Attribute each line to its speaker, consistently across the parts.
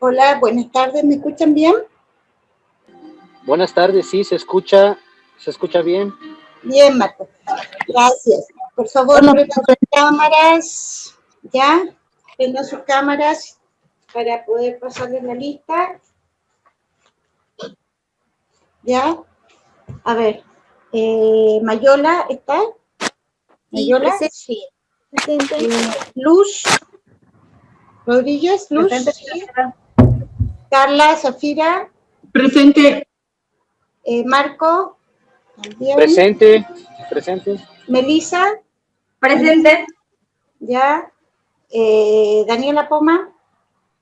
Speaker 1: Hola, buenas tardes, ¿me escuchan bien?
Speaker 2: Buenas tardes, sí, se escucha bien.
Speaker 1: Bien, Marco, gracias. Por favor, prendan sus cámaras, ¿ya? Prendan sus cámaras para poder pasarles la lista. ¿Ya? A ver, Mayola, ¿está? Mayola, sí. Luz Rodríguez, Luz. Sí. Carla, Zafira.
Speaker 3: Presente.
Speaker 1: Marco. También.
Speaker 2: Presente.
Speaker 1: Melissa.
Speaker 3: Presente.
Speaker 1: Ya. Daniela Poma.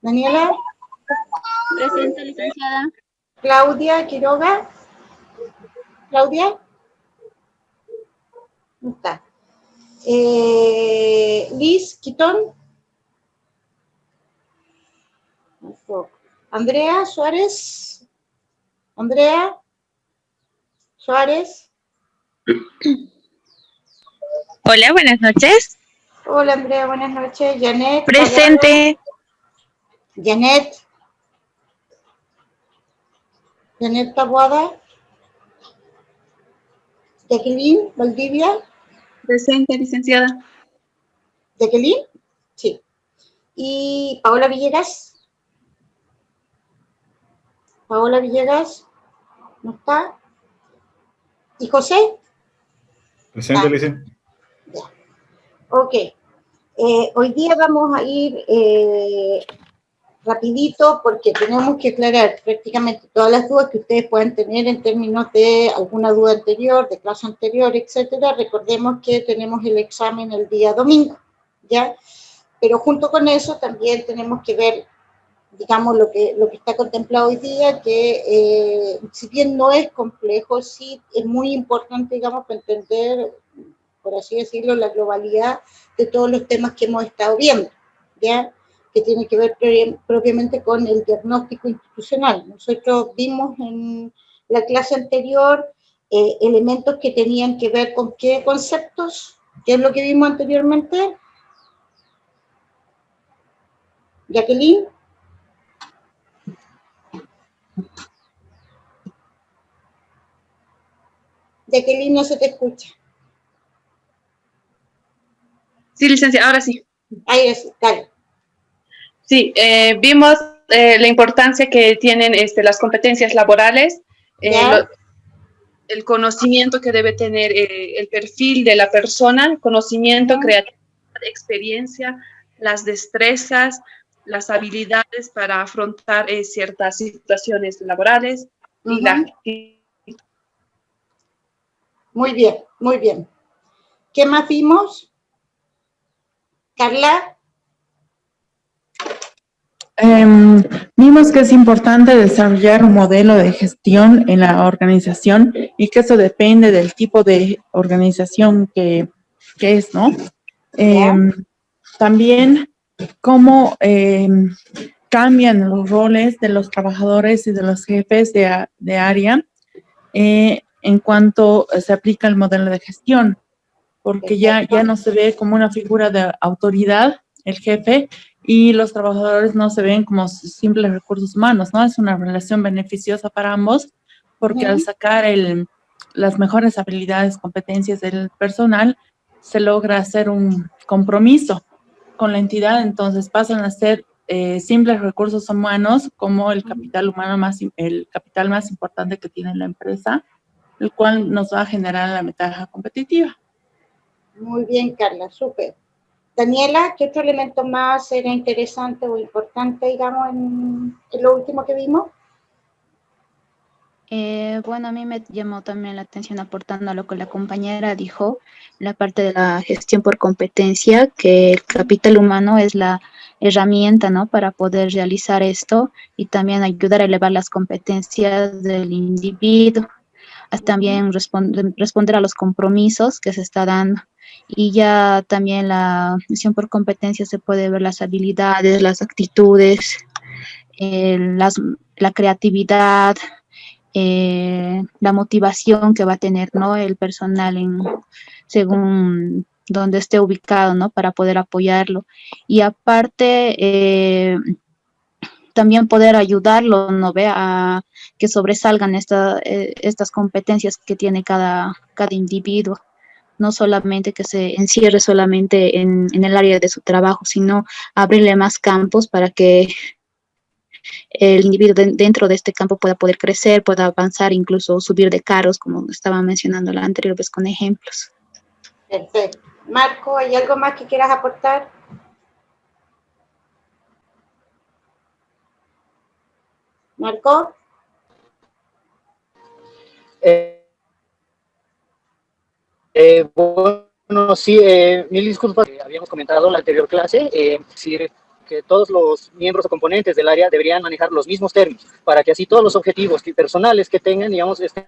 Speaker 1: Daniela.
Speaker 4: Presente, licenciada.
Speaker 1: Claudia Quiroga. Claudia. No está. Liz Quitón. Andrea Suárez. Andrea Suárez.
Speaker 4: Hola, buenas noches.
Speaker 1: Hola Andrea, buenas noches. Janet.
Speaker 4: Presente.
Speaker 1: Janet. Janet Taboada. Jacqueline Valdivia.
Speaker 3: Presente, licenciada.
Speaker 1: Jacqueline. Sí. Y Paola Villegas. Paola Villegas. ¿No está? ¿Y José?
Speaker 5: Presente, licenciada.
Speaker 1: Ya. Ok. Hoy día vamos a ir rapidito porque tenemos que aclarar prácticamente todas las dudas que ustedes puedan tener en términos de alguna duda anterior, de clase anterior, etcétera. Recordemos que tenemos el examen el día domingo, ¿ya? Pero junto con eso también tenemos que ver, digamos, lo que está contemplado hoy día, que si bien no es complejo, sí es muy importante, digamos, para entender, por así decirlo, la globalidad de todos los temas que hemos estado viendo, ¿ya? Que tiene que ver propiamente con el diagnóstico institucional. Nosotros vimos en la clase anterior elementos que tenían que ver con qué conceptos, qué es lo que vimos anteriormente. Jacqueline. Jacqueline, no se te escucha.
Speaker 3: Sí, licenciada, ahora sí.
Speaker 1: Ahí es, dale.
Speaker 3: Sí, vimos la importancia que tienen las competencias laborales, el conocimiento que debe tener el perfil de la persona, conocimiento, creatividad, experiencia, las destrezas, las habilidades para afrontar ciertas situaciones laborales y la...
Speaker 1: Muy bien, muy bien. ¿Qué más vimos? Carla.
Speaker 6: Vimos que es importante desarrollar un modelo de gestión en la organización y que eso depende del tipo de organización que es, ¿no? También cómo cambian los roles de los trabajadores y de los jefes de área en cuanto se aplica el modelo de gestión, porque ya no se ve como una figura de autoridad el jefe y los trabajadores no se ven como simples recursos humanos, ¿no? Es una relación beneficiosa para ambos porque al sacar las mejores habilidades, competencias del personal, se logra hacer un compromiso con la entidad, entonces pasan a ser simples recursos humanos como el capital humano el capital más importante que tiene la empresa, el cual nos va a generar la ventaja competitiva.
Speaker 1: Muy bien, Carla, súper. Daniela, ¿qué otro elemento más era interesante o importante, digamos, en lo último que vimos?
Speaker 4: Bueno, a mí me llamó también la atención aportando a lo que la compañera dijo, la parte de la gestión por competencia, que el capital humano es la herramienta, ¿no? Para poder realizar esto y también ayudar a elevar las competencias del individuo, también responder a los compromisos que se está dando. Y ya también la gestión por competencia se puede ver las habilidades, las actitudes, la creatividad, la motivación que va a tener, ¿no? El personal según donde esté ubicado, ¿no? Para poder apoyarlo. Y aparte, también poder ayudarlo, ¿no ve? A que sobresalgan estas competencias que tiene cada individuo. No solamente que se encierre solamente en el área de su trabajo, sino abrirle más campos para que el individuo dentro de este campo pueda poder crecer, pueda avanzar, incluso subir de cargos, como estaba mencionando la anterior vez con ejemplos.
Speaker 1: Perfecto. Marco, ¿hay algo más que quieras aportar? Marco.
Speaker 2: Bueno, sí, mil disculpas. Habíamos comentado en la anterior clase, decir que todos los miembros o componentes del área deberían manejar los mismos términos para que así todos los objetivos personales que tengan, digamos, estén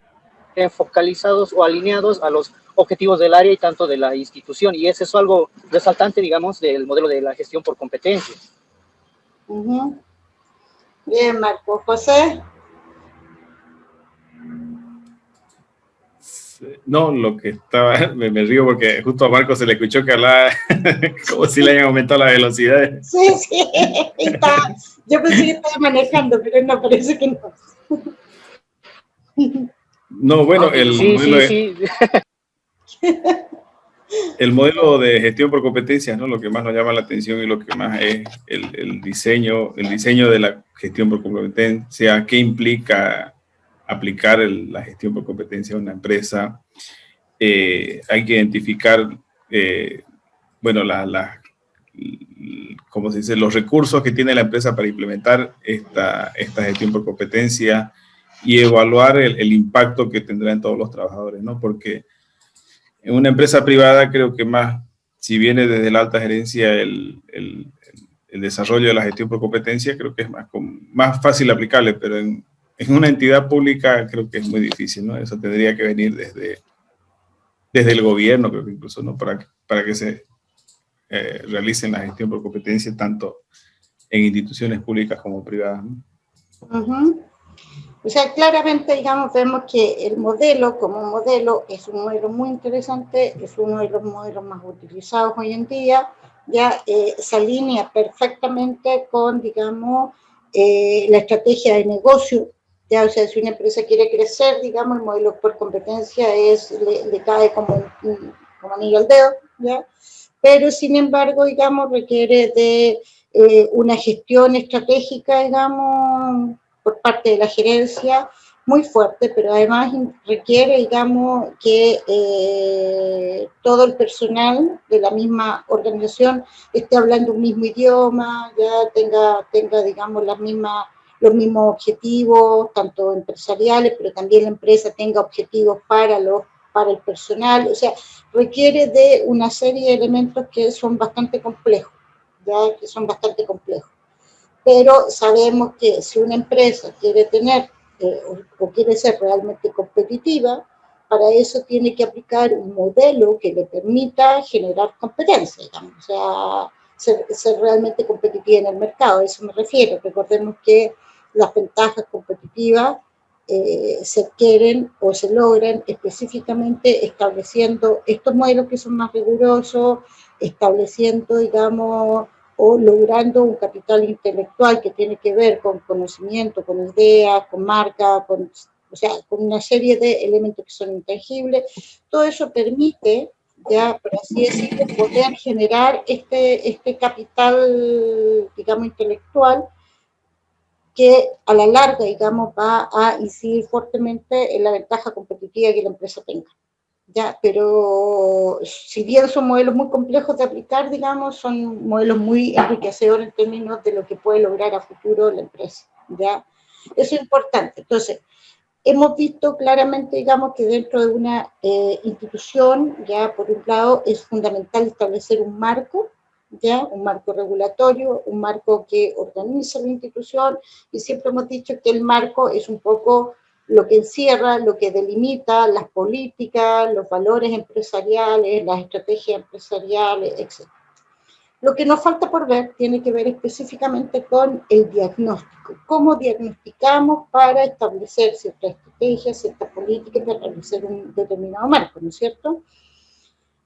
Speaker 2: focalizados o alineados a los objetivos del área y tanto de la institución. Y eso es algo resaltante, digamos, del modelo de la gestión por competencias.
Speaker 1: Bien, Marco. José.
Speaker 5: No, lo que estaba, me río porque justo a Marco se le escuchó que hablaba como si le hayan aumentado la velocidad.
Speaker 1: Sí, está. Yo pensé que estaba manejando, pero no, parece que no.
Speaker 5: No, bueno, el modelo de gestión por competencias, ¿no? Lo que más nos llama la atención y lo que más es el diseño de la gestión por competencia, qué implica aplicar la gestión por competencia a una empresa. Hay que identificar, bueno, ¿cómo se dice? Los recursos que tiene la empresa para implementar esta gestión por competencia y evaluar el impacto que tendrá en todos los trabajadores, ¿no? Porque en una empresa privada creo que más, si viene desde la alta gerencia el desarrollo de la gestión por competencia, creo que es más fácil aplicable, pero en una entidad pública creo que es muy difícil, ¿no? Eso tendría que venir desde el gobierno, creo que incluso, ¿no? Para que se realicen la gestión por competencia tanto en instituciones públicas como privadas, ¿no?
Speaker 1: O sea, claramente, digamos, vemos que el modelo como modelo es un modelo muy interesante, es uno de los modelos más utilizados hoy en día, ya se alinea perfectamente con, digamos, la estrategia de negocio. Ya, o sea, si una empresa quiere crecer, digamos, el modelo por competencia le cae como anillo al dedo, ¿ya? Pero, sin embargo, digamos, requiere de una gestión estratégica, digamos, por parte de la gerencia, muy fuerte, pero además requiere, digamos, que todo el personal de la misma organización esté hablando un mismo idioma, ya tenga digamos, los mismos objetivos, tanto empresariales, pero también la empresa tenga objetivos para el personal, o sea, requiere de una serie de elementos que son bastante complejos, ya que son bastante complejos. Pero sabemos que si una empresa quiere tener o quiere ser realmente competitiva, para eso tiene que aplicar un modelo que le permita generar competencia, digamos, o sea, ser realmente competitiva en el mercado, a eso me refiero. Recordemos que las ventajas competitivas se adquieren o se logran específicamente estableciendo estos modelos que son más rigurosos, estableciendo, digamos, o logrando un capital intelectual que tiene que ver con conocimiento, con ideas, con marca, o sea, con una serie de elementos que son intangibles. Todo eso permite, ya, por así decirlo, poder generar este capital, digamos, intelectual, que a la larga, digamos, va a incidir fuertemente en la ventaja competitiva que la empresa tenga. Ya, pero si bien son modelos muy complejos de aplicar, digamos, son modelos muy enriquecedores en términos de lo que puede lograr a futuro la empresa, ¿ya? Eso es importante. Entonces, hemos visto claramente, digamos, que dentro de una institución, ya, por un lado, es fundamental establecer un marco, ¿ya? Un marco regulatorio, un marco que organiza la institución, y siempre hemos dicho que el marco es un poco lo que encierra, lo que delimita las políticas, los valores empresariales, las estrategias empresariales, etc. Lo que nos falta por ver tiene que ver específicamente con el diagnóstico. ¿Cómo diagnosticamos para establecer ciertas estrategias, ciertas políticas, para establecer un determinado marco, ¿no es cierto?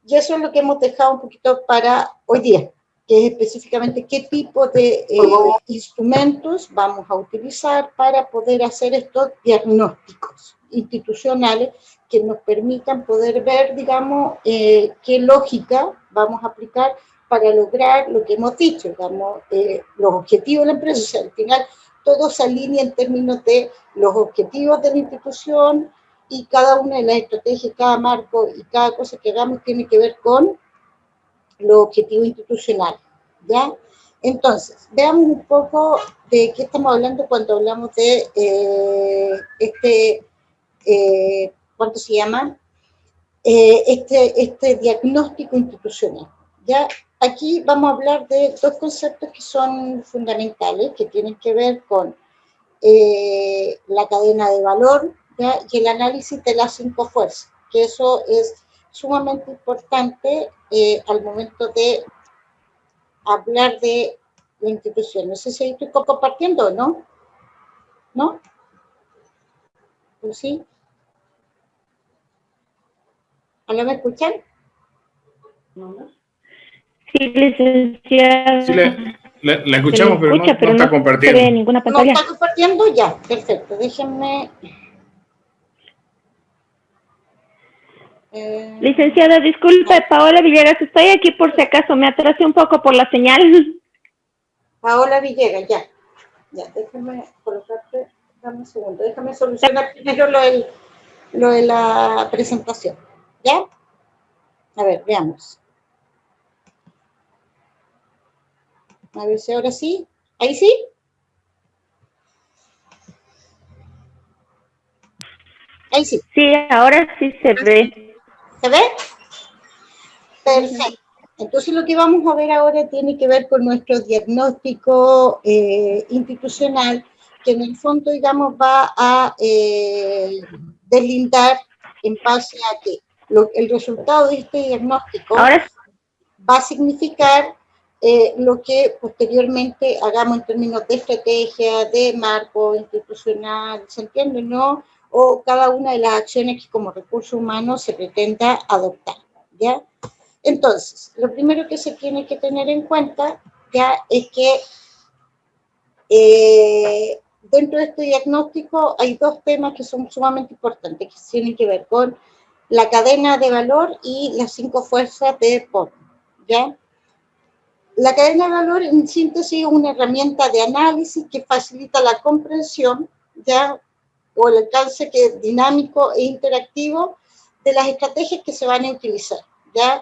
Speaker 1: Y eso es lo que hemos dejado un poquito para hoy día. que es específicamente qué tipo de instrumentos vamos a utilizar para poder hacer estos diagnósticos institucionales que nos permitan poder ver, digamos, qué lógica vamos a aplicar para lograr lo que hemos dicho, digamos, los objetivos de la empresa. O sea, al final todo se alinea en términos de los objetivos de la institución y cada una de las estrategias, cada marco y cada cosa que hagamos tiene que ver con los objetivos institucionales, ¿ya? Entonces, veamos un poco de qué estamos hablando cuando hablamos de ¿cuánto se llama? Este diagnóstico institucional, ¿ya? Aquí vamos a hablar de dos conceptos que son fundamentales, que tienen que ver con la cadena de valor, ¿ya? Y el análisis de las 5 fuerzas, que eso es sumamente importante al momento de hablar de la institución. No sé si estoy compartiendo o no. ¿No? ¿O sí? ¿Aló, me escuchan? No.
Speaker 7: Sí, licenciada.
Speaker 5: Sí, la escuchamos, pero no,
Speaker 7: pero
Speaker 5: no está compartiendo.
Speaker 7: Se ve ninguna
Speaker 1: ¿No
Speaker 7: pantalla.
Speaker 1: está compartiendo? Ya, perfecto. Déjenme...
Speaker 7: Licenciada, disculpe, Paola Villegas, estoy aquí por si acaso, me atrasé un poco por la señal.
Speaker 1: Paola Villegas, ya. Ya, déjame colocarte, dame un segundo, déjame solucionar primero lo de la presentación. ¿Ya? A ver, veamos. A ver si ahora sí. ¿Ahí sí? Ahí sí.
Speaker 7: Sí, ahora sí se ve.
Speaker 1: ¿Se ve? Perfecto. Entonces lo que vamos a ver ahora tiene que ver con nuestro diagnóstico institucional, que en el fondo, digamos, va a deslindar en base a que el resultado de este diagnóstico
Speaker 7: Ahora
Speaker 1: va a significar lo que posteriormente hagamos en términos de estrategia, de marco institucional, ¿se entiende, no? O cada una de las acciones que como recurso humano se pretenda adoptar, ¿ya? Entonces, lo primero que se tiene que tener en cuenta ya es que dentro de este diagnóstico hay dos temas que son sumamente importantes, que tienen que ver con la cadena de valor y las 5 fuerzas de POM, ¿ya? La cadena de valor, en síntesis, es una herramienta de análisis que facilita la comprensión, ¿ya? O el alcance que es dinámico e interactivo de las estrategias que se van a utilizar, ¿ya?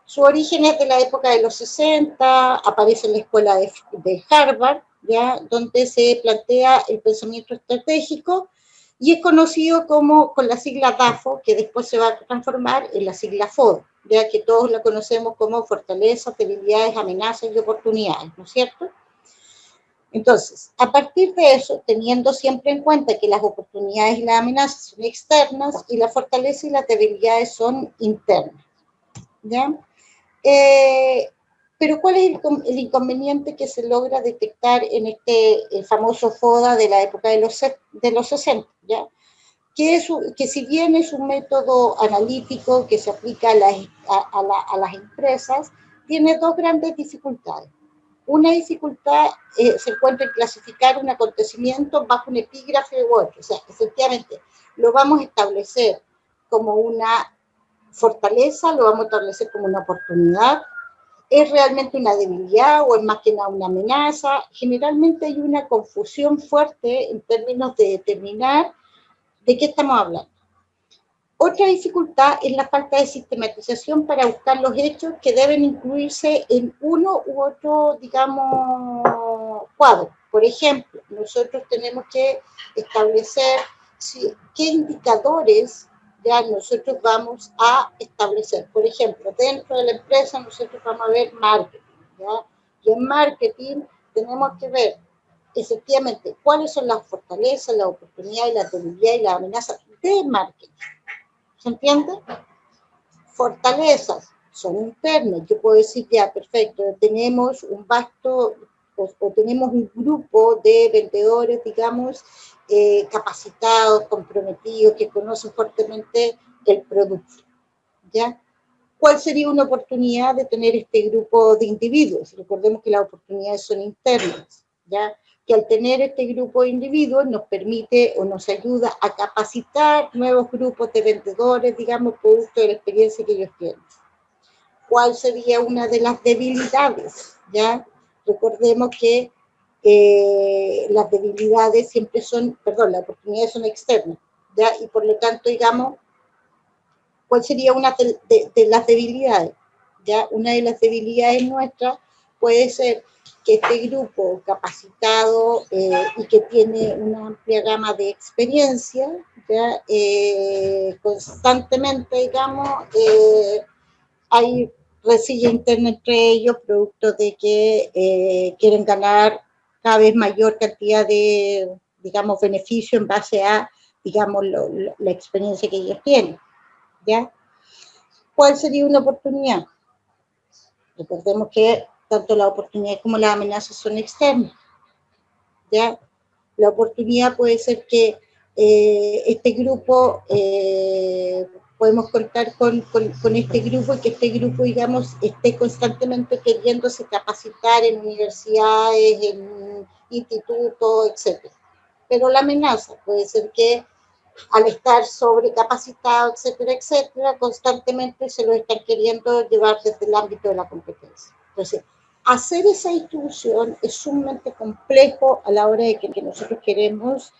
Speaker 1: Su origen es de la época de los 60, aparece en la escuela de Harvard, ¿ya? Donde se plantea el pensamiento estratégico y es conocido como con la sigla DAFO, que después se va a transformar en la sigla FOD, ya que todos la conocemos como fortalezas, debilidades, amenazas y oportunidades, ¿no es cierto? Entonces, a partir de eso, teniendo siempre en cuenta que las oportunidades y las amenazas son externas y las fortalezas y las debilidades son internas, ¿ya? Pero ¿cuál es el inconveniente que se logra detectar en este famoso FODA de la época de los 60, ¿ya? Que si bien es un método analítico que se aplica a las empresas, tiene dos grandes dificultades. Una dificultad se encuentra en clasificar un acontecimiento bajo un epígrafe u otro. O sea, efectivamente, lo vamos a establecer como una fortaleza, lo vamos a establecer como una oportunidad, es realmente una debilidad o es más que nada una amenaza. Generalmente hay una confusión fuerte en términos de determinar de qué estamos hablando. Otra dificultad es la falta de sistematización para buscar los hechos que deben incluirse en uno u otro, digamos, cuadro. Por ejemplo, nosotros tenemos que establecer qué indicadores ya nosotros vamos a establecer. Por ejemplo, dentro de la empresa nosotros vamos a ver marketing, ¿ya? Y en marketing tenemos que ver efectivamente cuáles son las fortalezas, las oportunidades, las debilidades y las amenazas de marketing. ¿Se entiende? Fortalezas son internas. Yo puedo decir, ya, perfecto, tenemos un vasto o tenemos un grupo de vendedores, digamos, capacitados, comprometidos, que conocen fuertemente el producto, ¿ya? ¿Cuál sería una oportunidad de tener este grupo de individuos? Recordemos que las oportunidades son internas, ¿ya? Que al tener este grupo de individuos nos permite o nos ayuda a capacitar nuevos grupos de vendedores, digamos, producto de la experiencia que ellos tienen. ¿Cuál sería una de las debilidades? ¿Ya? Recordemos que las debilidades siempre son, perdón, las oportunidades son externas, ¿ya? Y por lo tanto, digamos, ¿cuál sería una de las debilidades? ¿Ya? Una de las debilidades nuestras puede ser que este grupo capacitado y que tiene una amplia gama de experiencia, ¿ya? Constantemente, digamos, hay resilla interna entre ellos, producto de que quieren ganar cada vez mayor cantidad de, digamos, beneficio en base a, digamos, la experiencia que ellos tienen, ¿ya? ¿Cuál sería una oportunidad? Recordemos que tanto la oportunidad como las amenazas son externas, ¿ya? La oportunidad puede ser que este grupo, podemos contar con este grupo y que este grupo, digamos, esté constantemente queriéndose capacitar en universidades, en institutos, etc. Pero la amenaza puede ser que al estar sobrecapacitado, etcétera, etcétera, constantemente se lo están queriendo llevar desde el ámbito de la competencia. Entonces, hacer esa distribución es sumamente complejo a la hora de que nosotros queremos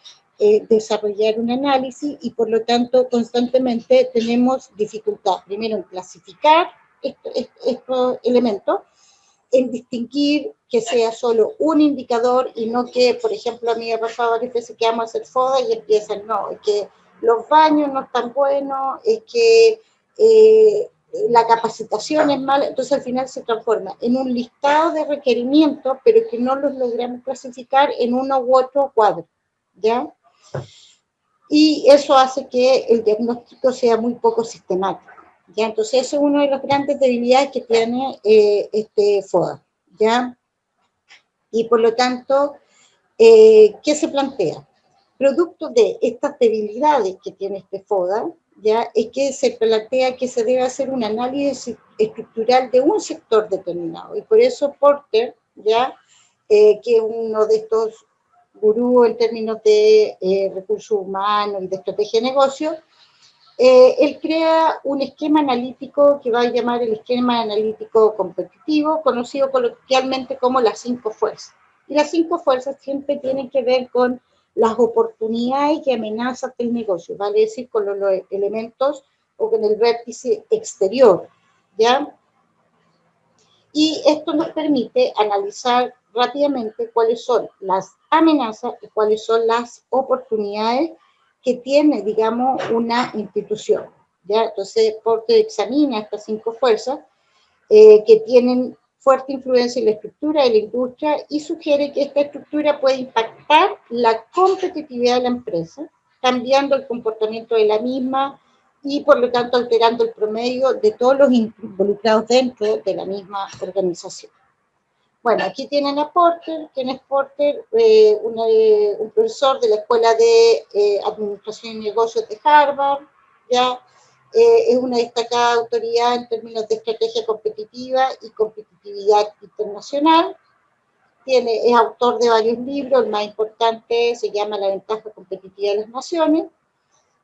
Speaker 1: desarrollar un análisis y por lo tanto constantemente tenemos dificultad, primero en clasificar estos elementos, en distinguir que sea solo un indicador y no que, por ejemplo, a mí me ha pasado varias veces que vamos a hacer FODA y empiezan, no, es que los baños no están buenos, es que la capacitación es mala, entonces al final se transforma en un listado de requerimientos, pero que no los logramos clasificar en uno u otro cuadro, ¿ya? Y eso hace que el diagnóstico sea muy poco sistemático, ¿ya? Entonces eso es una de las grandes debilidades que tiene este FODA, ¿ya? Y por lo tanto, ¿qué se plantea? Producto de estas debilidades que tiene este FODA, ¿ya? Es que se plantea que se debe hacer un análisis estructural de un sector determinado. Y por eso Porter, ¿ya? Que es uno de estos gurús en términos de recursos humanos y de estrategia de negocio, él crea un esquema analítico que va a llamar el esquema analítico competitivo, conocido coloquialmente como las 5 fuerzas. Y las 5 fuerzas siempre tienen que ver con las oportunidades y amenazas del negocio, vale decir, con los elementos o con el vértice exterior, ¿ya? Y esto nos permite analizar rápidamente cuáles son las amenazas y cuáles son las oportunidades que tiene, digamos, una institución, ¿ya? Entonces, Porter examina estas 5 fuerzas que tienen fuerte influencia en la estructura de la industria y sugiere que esta estructura puede impactar la competitividad de la empresa, cambiando el comportamiento de la misma y, por lo tanto, alterando el promedio de todos los involucrados dentro de la misma organización. Bueno, aquí tienen a Porter. ¿Quién es Porter? Un profesor de la Escuela de Administración y Negocios de Harvard, ¿ya? Es una destacada autoridad en términos de estrategia competitiva y competitividad internacional. Es autor de varios libros, el más importante se llama La ventaja competitiva de las naciones,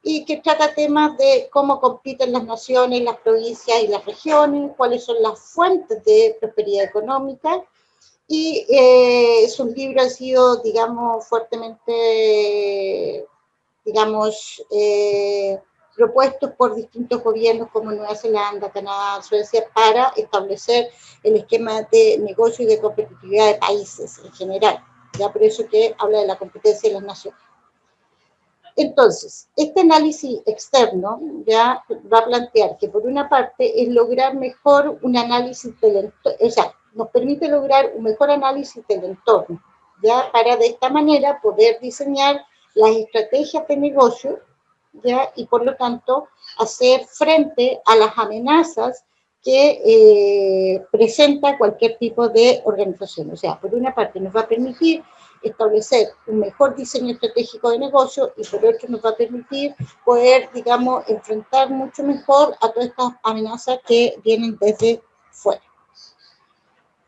Speaker 1: y que trata temas de cómo compiten las naciones, las provincias y las regiones, cuáles son las fuentes de prosperidad económica, y sus libros han sido, digamos, fuertemente, digamos, propuestos por distintos gobiernos como Nueva Zelanda, Canadá, Suecia, para establecer el esquema de negocio y de competitividad de países en general. Ya por eso que habla de la competencia de las naciones. Entonces, este análisis externo ya va a plantear que por una parte es lograr mejor un análisis del entorno, o sea, nos permite lograr un mejor análisis del entorno, ya para de esta manera poder diseñar las estrategias de negocio, ya, y por lo tanto hacer frente a las amenazas que presenta cualquier tipo de organización. O sea, por una parte nos va a permitir establecer un mejor diseño estratégico de negocio y por otro nos va a permitir poder, digamos, enfrentar mucho mejor a todas estas amenazas que vienen desde fuera.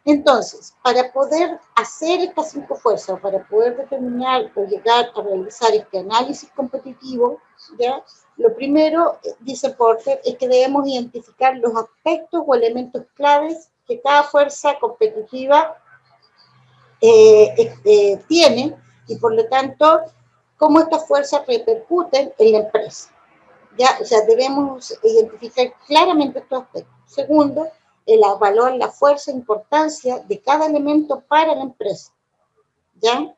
Speaker 1: Entonces, para poder hacer estas 5 fuerzas, para poder determinar o llegar a realizar este análisis competitivo, ¿ya? Lo primero, dice Porter, es que debemos identificar los aspectos o elementos claves que cada fuerza competitiva tiene y por lo tanto, cómo estas fuerzas repercuten en la empresa. ¿Ya? O sea, debemos identificar claramente estos aspectos. Segundo, el evaluar la fuerza e importancia de cada elemento para la empresa. ¿Ya?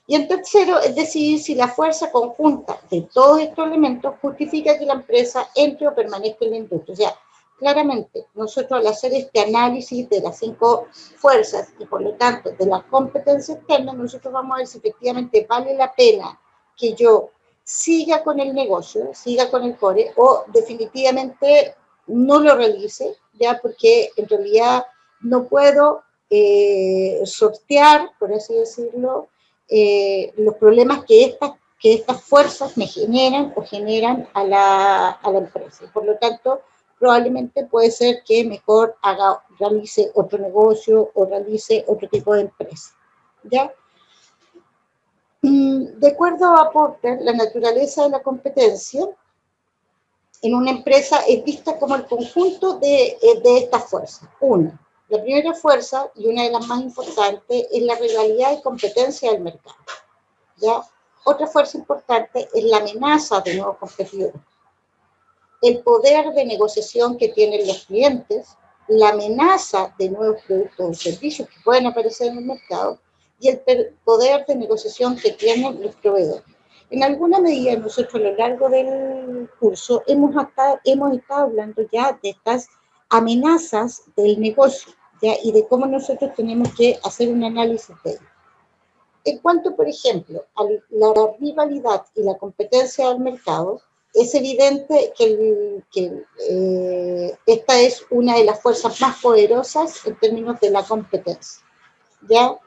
Speaker 1: Y en tercero, es decidir si la fuerza conjunta de todos estos elementos justifica que la empresa entre o permanezca en la industria. O sea, claramente, nosotros al hacer este análisis de las 5 fuerzas y por lo tanto de la competencia externa, nosotros vamos a ver si efectivamente vale la pena que yo siga con el negocio, siga con el core o definitivamente no lo realice, ya porque en realidad no puedo sortear, por así decirlo, los problemas que estas fuerzas me generan o generan a la empresa. Por lo tanto, probablemente puede ser que mejor realice otro negocio o realice otro tipo de empresa. ¿Ya? De acuerdo a Porter, la naturaleza de la competencia en una empresa es vista como el conjunto de estas fuerzas. Una, la primera fuerza, y una de las más importantes, es la rivalidad y competencia del mercado. ¿Ya? Otra fuerza importante es la amenaza de nuevos competidores. El poder de negociación que tienen los clientes, la amenaza de nuevos productos o servicios que pueden aparecer en el mercado, y el poder de negociación que tienen los proveedores. En alguna medida, nosotros a lo largo del curso hemos estado hablando ya de estas amenazas del negocio, ¿ya? Y de cómo nosotros tenemos que hacer un análisis de ello. En cuanto, por ejemplo, a la rivalidad y la competencia del mercado, es evidente que esta es una de las fuerzas más poderosas en términos de la competencia, ¿ya?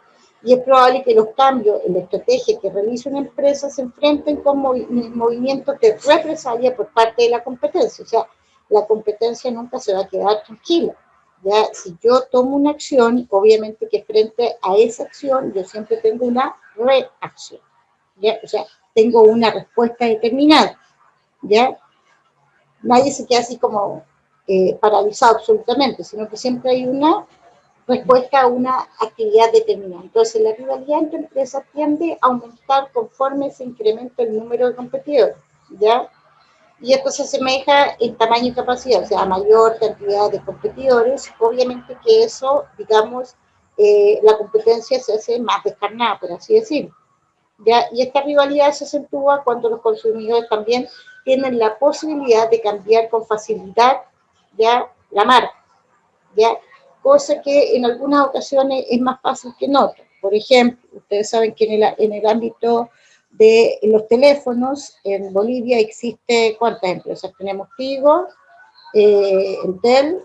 Speaker 1: Y es probable que los cambios en la estrategia que realiza una empresa se enfrenten con movimientos de represalia por parte de la competencia. O sea, la competencia nunca se va a quedar tranquila. ¿Ya? Si yo tomo una acción, obviamente que frente a esa acción yo siempre tengo una reacción. ¿Ya? O sea, tengo una respuesta determinada. ¿Ya? Nadie se queda así como paralizado absolutamente, sino que siempre hay una respuesta a una actividad determinada. Entonces, la rivalidad entre empresas tiende a aumentar conforme se incrementa el número de competidores, ¿ya? Y esto se asemeja en tamaño y capacidad, o sea, a mayor cantidad de competidores, obviamente que eso, digamos, la competencia se hace más descarnada, por así decirlo, ¿ya? Y esta rivalidad se acentúa cuando los consumidores también tienen la posibilidad de cambiar con facilidad, ¿ya? La marca, ¿ya? Cosa que en algunas ocasiones es más fácil que en otras. Por ejemplo, ustedes saben que en el ámbito de los teléfonos, en Bolivia existe, ¿cuántas empresas? Tenemos Tigo, Entel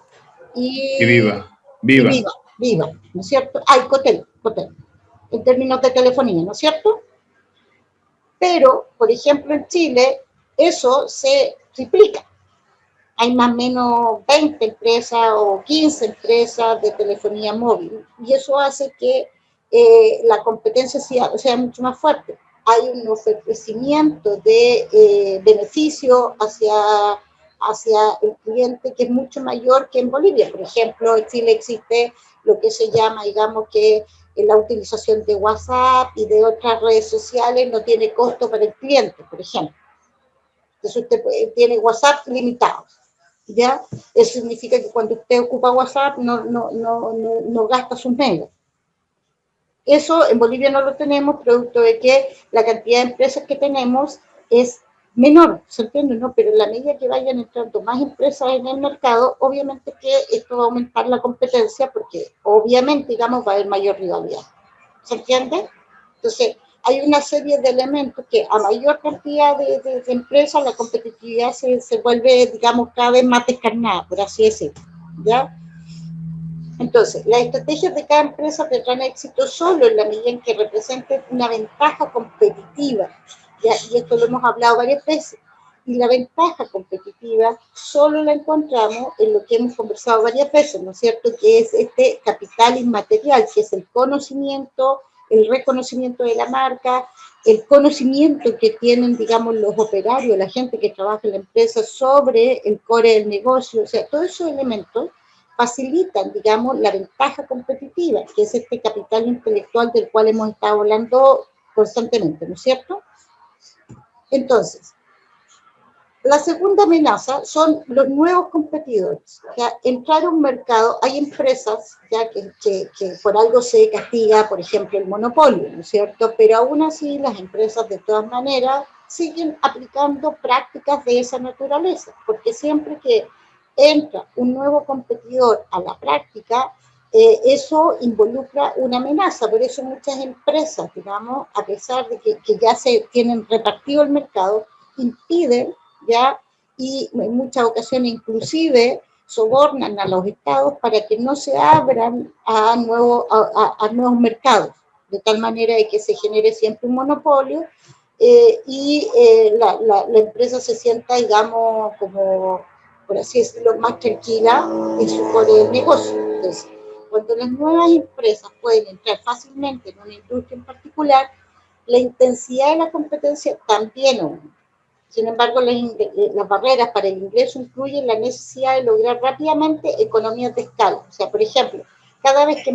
Speaker 1: y
Speaker 5: Viva.
Speaker 1: Viva, ¿no es cierto? Cotel, en términos de telefonía, ¿no es cierto? Pero, por ejemplo, en Chile, eso se triplica. Hay más o menos 20 empresas o 15 empresas de telefonía móvil y eso hace que la competencia sea mucho más fuerte. Hay un ofrecimiento de beneficio hacia el cliente que es mucho mayor que en Bolivia. Por ejemplo, en Chile existe lo que se llama, digamos, que la utilización de WhatsApp y de otras redes sociales no tiene costo para el cliente, por ejemplo. Entonces usted tiene WhatsApp limitado. ¿Ya? Eso significa que cuando usted ocupa WhatsApp no gasta sus megas. Eso en Bolivia no lo tenemos, producto de que la cantidad de empresas que tenemos es menor, ¿se entiende? ¿No? Pero en la medida que vayan entrando más empresas en el mercado, obviamente que esto va a aumentar la competencia porque obviamente, digamos, va a haber mayor rivalidad. ¿Se entiende? Entonces, hay una serie de elementos que a mayor cantidad de empresas la competitividad se vuelve, digamos, cada vez más descarnada, por así decirlo, ¿ya? Entonces, las estrategias de cada empresa tendrán éxito solo en la medida en que representen una ventaja competitiva, ¿ya? Y esto lo hemos hablado varias veces. Y la ventaja competitiva solo la encontramos en lo que hemos conversado varias veces, ¿no es cierto? Que es este capital inmaterial, que es el conocimiento, el reconocimiento de la marca, el conocimiento que tienen, digamos, los operarios, la gente que trabaja en la empresa sobre el core del negocio, o sea, todos esos elementos facilitan, digamos, la ventaja competitiva, que es este capital intelectual del cual hemos estado hablando constantemente, ¿no es cierto? Entonces, la segunda amenaza son los nuevos competidores. ¿Ya? Entrar a un mercado, hay empresas ya que por algo se castiga, por ejemplo, el monopolio, ¿no es cierto? Pero aún así las empresas de todas maneras siguen aplicando prácticas de esa naturaleza, porque siempre que entra un nuevo competidor a la práctica, eso involucra una amenaza. Por eso muchas empresas, digamos, a pesar de que ya se tienen repartido el mercado, impiden, ¿ya? Y en muchas ocasiones inclusive sobornan a los estados para que no se abran a nuevos mercados, de tal manera de que se genere siempre un monopolio y la empresa se sienta, digamos, como, por así decirlo, más tranquila en su core del negocio. Entonces, cuando las nuevas empresas pueden entrar fácilmente en una industria en particular, la intensidad de la competencia también aumenta. Sin embargo, las barreras para el ingreso incluyen la necesidad de lograr rápidamente economías de escala. O sea, por ejemplo, cada vez que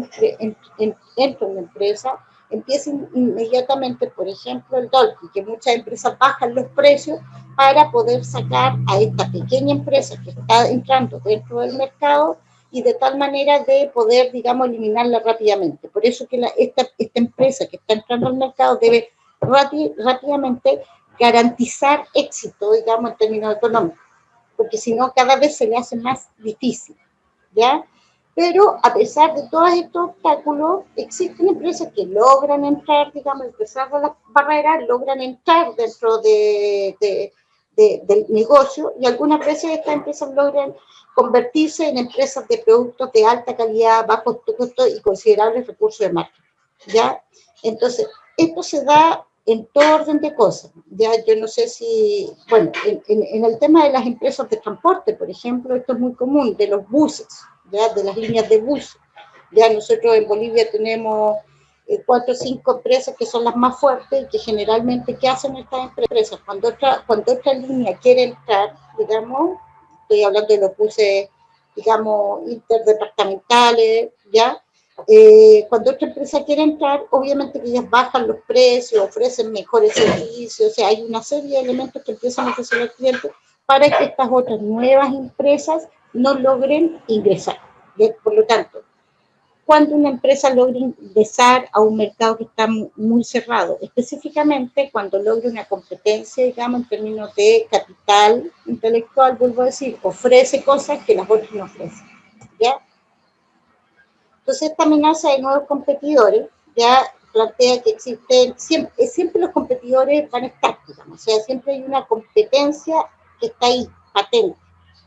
Speaker 1: entra una empresa, empieza inmediatamente, por ejemplo, el dumping, que muchas empresas bajan los precios para poder sacar a esta pequeña empresa que está entrando dentro del mercado y de tal manera de poder, digamos, eliminarla rápidamente. Por eso que esta empresa que está entrando al mercado debe rápidamente garantizar éxito, digamos, en términos económicos, porque si no, cada vez se le hace más difícil, ¿ya? Pero a pesar de todos estos obstáculos, existen empresas que logran entrar, digamos, a pesar de las barreras, logran entrar dentro del negocio, y algunas veces estas empresas logran convertirse en empresas de productos de alta calidad, bajo costo y considerables recursos de marketing, ¿ya? Entonces, esto se da en todo orden de cosas. Ya yo no sé si, bueno, en el tema de las empresas de transporte, por ejemplo, esto es muy común, de los buses, ya, de las líneas de bus. Ya nosotros en Bolivia tenemos 4 o 5 empresas que son las más fuertes y que generalmente, ¿qué hacen estas empresas? Cuando otra línea quiere entrar, digamos, estoy hablando de los buses, digamos, interdepartamentales, ¿ya? Cuando otra empresa quiere entrar, obviamente que ellas bajan los precios, ofrecen mejores servicios, o sea, hay una serie de elementos que empiezan a ofrecer al cliente para que estas otras nuevas empresas no logren ingresar. Por lo tanto, cuando una empresa logra ingresar a un mercado que está muy cerrado, específicamente cuando logra una competencia, digamos, en términos de capital intelectual, vuelvo a decir, ofrece cosas que las otras no ofrecen, ¿ya? Entonces, esta amenaza de nuevos competidores ya plantea que existen, siempre los competidores van a estar, digamos, o sea, siempre hay una competencia que está ahí, patente,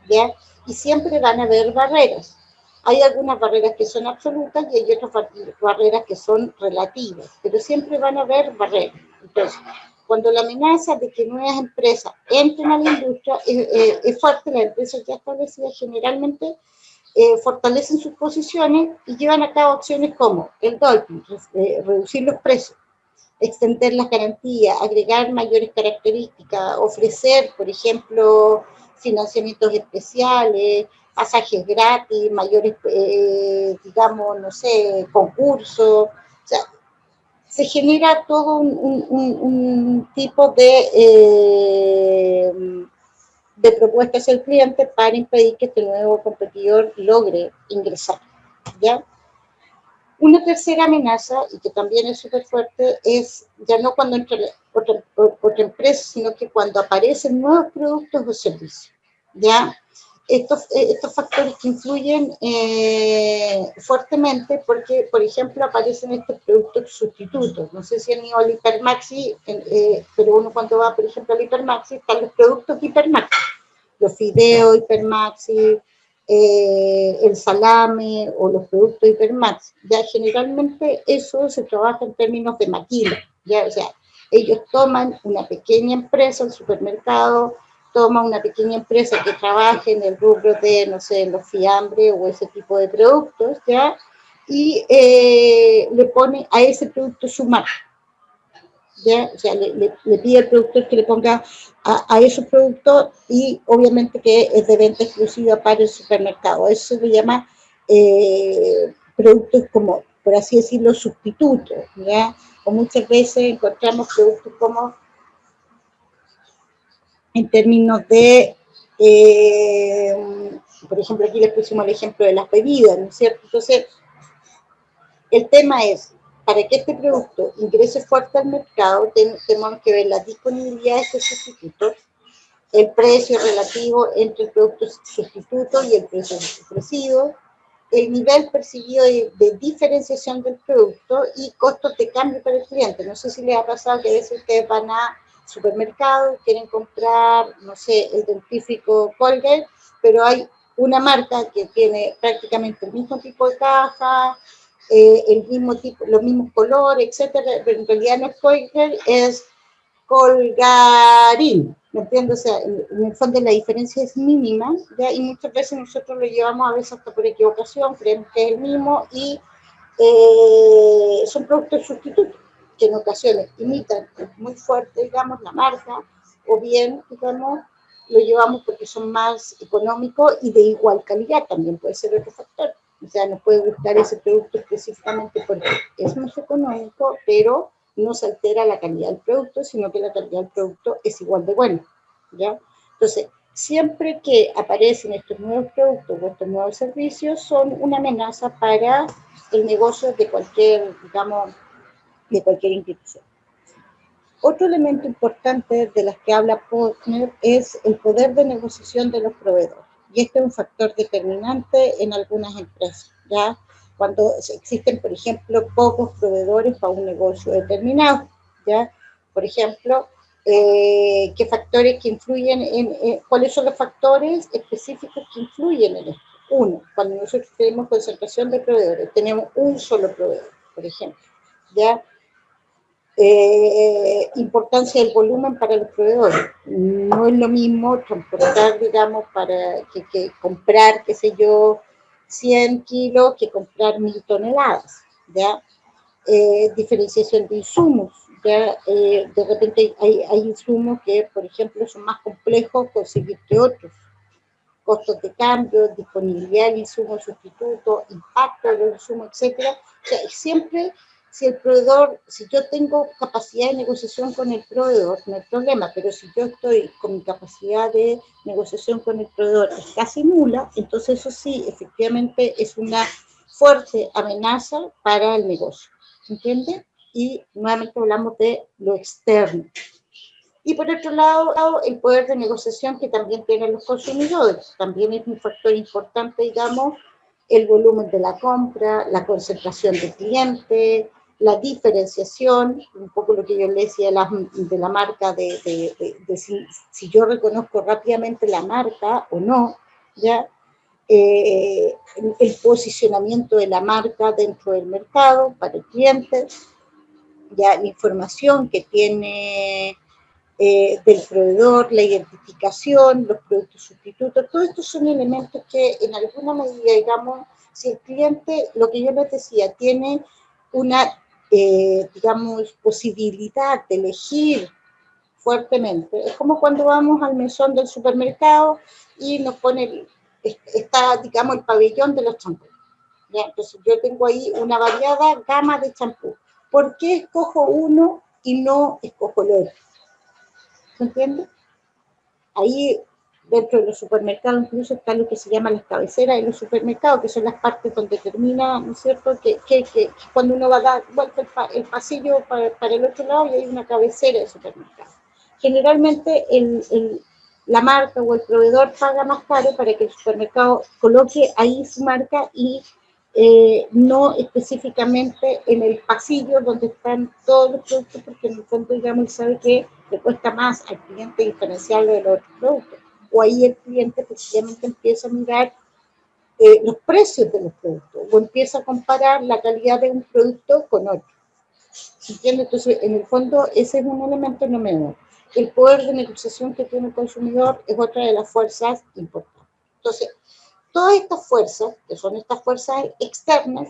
Speaker 1: ¿ya? Y siempre van a haber barreras. Hay algunas barreras que son absolutas y hay otras barreras que son relativas, pero siempre van a haber barreras. Entonces, cuando la amenaza de que nuevas empresas entren a la industria es fuerte, las empresas ya establecidas generalmente fortalecen sus posiciones y llevan a cabo acciones como el dumping, reducir los precios, extender las garantías, agregar mayores características, ofrecer, por ejemplo, financiamientos especiales, pasajes gratis, mayores, digamos, no sé, concursos. O sea, se genera todo un tipo de propuestas al cliente para impedir que este nuevo competidor logre ingresar, ¿ya? Una tercera amenaza, y que también es súper fuerte, es ya no cuando entra otra empresa, sino que cuando aparecen nuevos productos o servicios, ¿ya? Estos factores que influyen fuertemente porque, por ejemplo, aparecen estos productos sustitutos. No sé si han ido al Hipermaxi, pero uno cuando va, por ejemplo, al Hipermaxi, están los productos Hipermaxi. Los fideos Hipermaxi, el salame o los productos Hipermax. Ya generalmente eso se trabaja en términos de maquila, ya, o sea, ellos toman una pequeña empresa, el supermercado toma una pequeña empresa que trabaje en el rubro de, no sé, los fiambres o ese tipo de productos, ya, y le pone a ese producto su marca. ¿Ya? O sea, le pide al productor que le ponga a esos productos y obviamente que es de venta exclusiva para el supermercado. Eso se le llama productos como, por así decirlo, sustitutos, ¿ya? O muchas veces encontramos productos como en términos de, por ejemplo, aquí les pusimos el ejemplo de las bebidas, ¿no es cierto? Entonces, el tema es, para que este producto ingrese fuerte al mercado, tenemos que ver la disponibilidad de estos sustitutos, el precio relativo entre el producto sustituto y el precio ofrecido, el nivel percibido de diferenciación del producto y costos de cambio para el cliente. No sé si les ha pasado que a veces ustedes van a supermercado, quieren comprar, no sé, el dentífrico Colgate, pero hay una marca que tiene prácticamente el mismo tipo de caja, el mismo tipo, los mismos colores, etcétera, pero en realidad no es Colgate, es Colgarín, ¿me entiendes? O sea, en el fondo la diferencia es mínima, ¿ya? Y muchas veces nosotros lo llevamos a veces hasta por equivocación, creemos que es el mismo y son productos sustitutos que en ocasiones imitan muy fuerte, digamos, la marca, o bien, digamos, lo llevamos porque son más económicos y de igual calidad, también puede ser otro factor. O sea, nos puede gustar ese producto específicamente porque es más económico, pero no se altera la calidad del producto, sino que la calidad del producto es igual de buena, ¿ya? Entonces, siempre que aparecen estos nuevos productos o estos nuevos servicios, son una amenaza para el negocio de cualquier, digamos, de cualquier institución. Otro elemento importante de las que habla Posner es el poder de negociación de los proveedores. Y este es un factor determinante en algunas empresas, ¿ya? Cuando existen, por ejemplo, pocos proveedores para un negocio determinado, ¿ya? Por ejemplo, ¿qué factores que influyen cuáles son los factores específicos que influyen en esto? Uno, cuando nosotros tenemos concentración de proveedores, tenemos un solo proveedor, por ejemplo, ¿ya? Importancia del volumen para los proveedores. No es lo mismo transportar, digamos, para que comprar, qué sé yo, 100 kilos que comprar 1000 toneladas, ¿ya? Diferenciación de insumos, ¿ya? De repente hay insumos que, por ejemplo, son más complejos conseguir que otros. Costos de cambio, disponibilidad del insumo sustituto, impacto del insumo, etcétera. O sea, siempre, si el proveedor, si yo tengo capacidad de negociación con el proveedor, no hay problema, pero si yo estoy con mi capacidad de negociación con el proveedor es casi nula, entonces eso sí, efectivamente es una fuerte amenaza para el negocio, ¿entiende? Y nuevamente hablamos de lo externo. Y por otro lado, el poder de negociación que también tienen los consumidores. También es un factor importante, digamos, el volumen de la compra, la concentración de clientes, la diferenciación, un poco lo que yo le decía de la marca, de si yo reconozco rápidamente la marca o no, ¿ya? El posicionamiento de la marca dentro del mercado para el cliente, ya la información que tiene del proveedor, la identificación, los productos sustitutos, todos estos son elementos que en alguna medida, digamos, si el cliente, lo que yo les decía, tiene una, digamos, posibilidad de elegir fuertemente, es como cuando vamos al mesón del supermercado y nos pone, está, digamos, el pabellón de los champús. Entonces yo tengo ahí una variada gama de champús. ¿Por qué escojo uno y no escojo el otro? ¿Se entiende? Ahí dentro de los supermercados incluso está lo que se llama las cabeceras de los supermercados, que son las partes donde termina, ¿no es cierto? Que cuando uno va a dar vuelta el pasillo para el otro lado y hay una cabecera de supermercado. Generalmente la marca o el proveedor paga más caro para que el supermercado coloque ahí su marca y no específicamente en el pasillo donde están todos los productos, porque en el fondo, digamos, sabe que le cuesta más al cliente diferenciarlo de los otros productos. O ahí el cliente precisamente empieza a mirar los precios de los productos, o empieza a comparar la calidad de un producto con otro. ¿Entiendes? Entonces, en el fondo, ese es un elemento no menor. El poder de negociación que tiene el consumidor es otra de las fuerzas importantes. Entonces, todas estas fuerzas, que son estas fuerzas externas,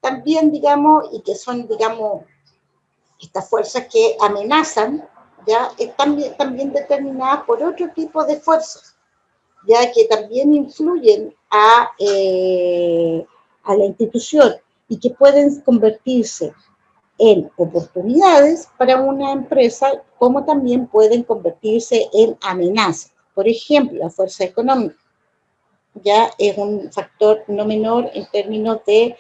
Speaker 1: también, digamos, y que son, digamos, estas fuerzas que amenazan, ya están también determinadas por otro tipo de fuerzas, ya que también influyen a la institución y que pueden convertirse en oportunidades para una empresa, como también pueden convertirse en amenazas. Por ejemplo, la fuerza económica ya es un factor no menor en términos de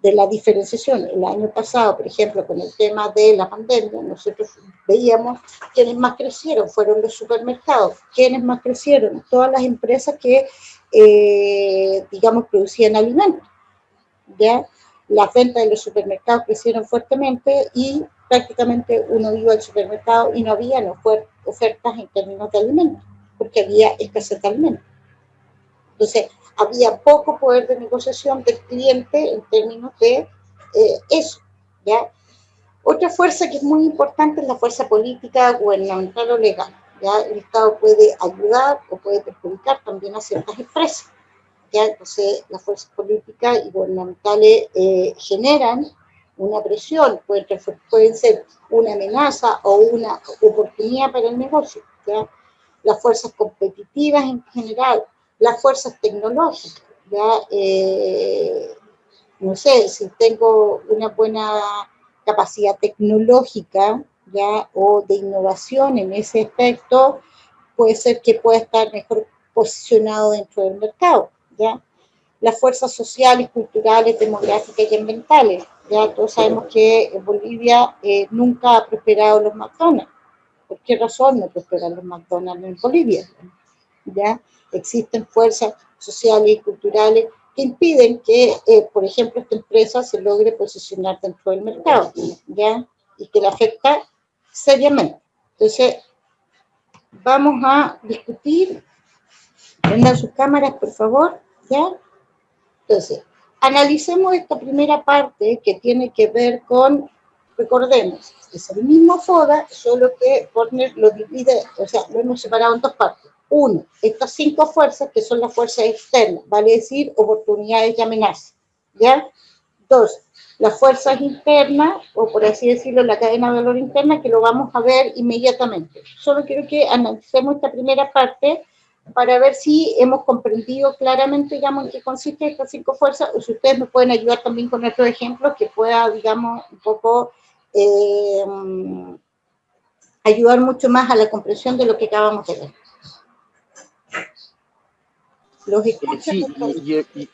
Speaker 1: la diferenciación. El año pasado, por ejemplo, con el tema de la pandemia, nosotros veíamos quienes más crecieron, fueron los supermercados. ¿Quiénes más crecieron? Todas las empresas que, digamos, producían alimentos, ¿ya? Las ventas de los supermercados crecieron fuertemente y prácticamente uno iba al supermercado y no había ofertas en términos de alimentos, porque había escasez de alimentos. Entonces, había poco poder de negociación del cliente en términos de eso, ¿ya? Otra fuerza que es muy importante es la fuerza política, gubernamental o legal, ¿ya? El Estado puede ayudar o puede perjudicar también a ciertas empresas, ¿ya? Entonces, las fuerzas políticas y gubernamentales generan una presión, pueden ser una amenaza o una oportunidad para el negocio, ¿ya? Las fuerzas competitivas en general, las fuerzas tecnológicas, ¿ya? No sé, si tengo una buena capacidad tecnológica, ¿ya? O de innovación en ese aspecto, puede ser que pueda estar mejor posicionado dentro del mercado, ¿ya? Las fuerzas sociales, culturales, demográficas y ambientales. Ya todos sabemos que en Bolivia nunca ha prosperado los McDonald's. ¿Por qué razón no prosperan los McDonald's en Bolivia? ¿Ya? Existen fuerzas sociales y culturales que impiden que, por ejemplo, esta empresa se logre posicionar dentro del mercado, ¿ya? Y que la afecta seriamente. Entonces, vamos a discutir. Prendan sus cámaras, por favor, ¿ya? Entonces, analicemos esta primera parte que tiene que ver con, recordemos, es el mismo FODA, solo que Horner lo divide, o sea, lo hemos separado en dos partes. Uno, estas 5 fuerzas que son las fuerzas externas, vale decir, oportunidades y amenazas, ¿ya? 2, las fuerzas internas, o por así decirlo, la cadena de valor interna, que lo vamos a ver inmediatamente. Solo quiero que analicemos esta primera parte para ver si hemos comprendido claramente, digamos, en qué consiste estas 5 fuerzas, o si ustedes me pueden ayudar también con otros ejemplos que pueda, digamos, un poco ayudar mucho más a la comprensión de lo que acabamos de ver.
Speaker 2: Sí,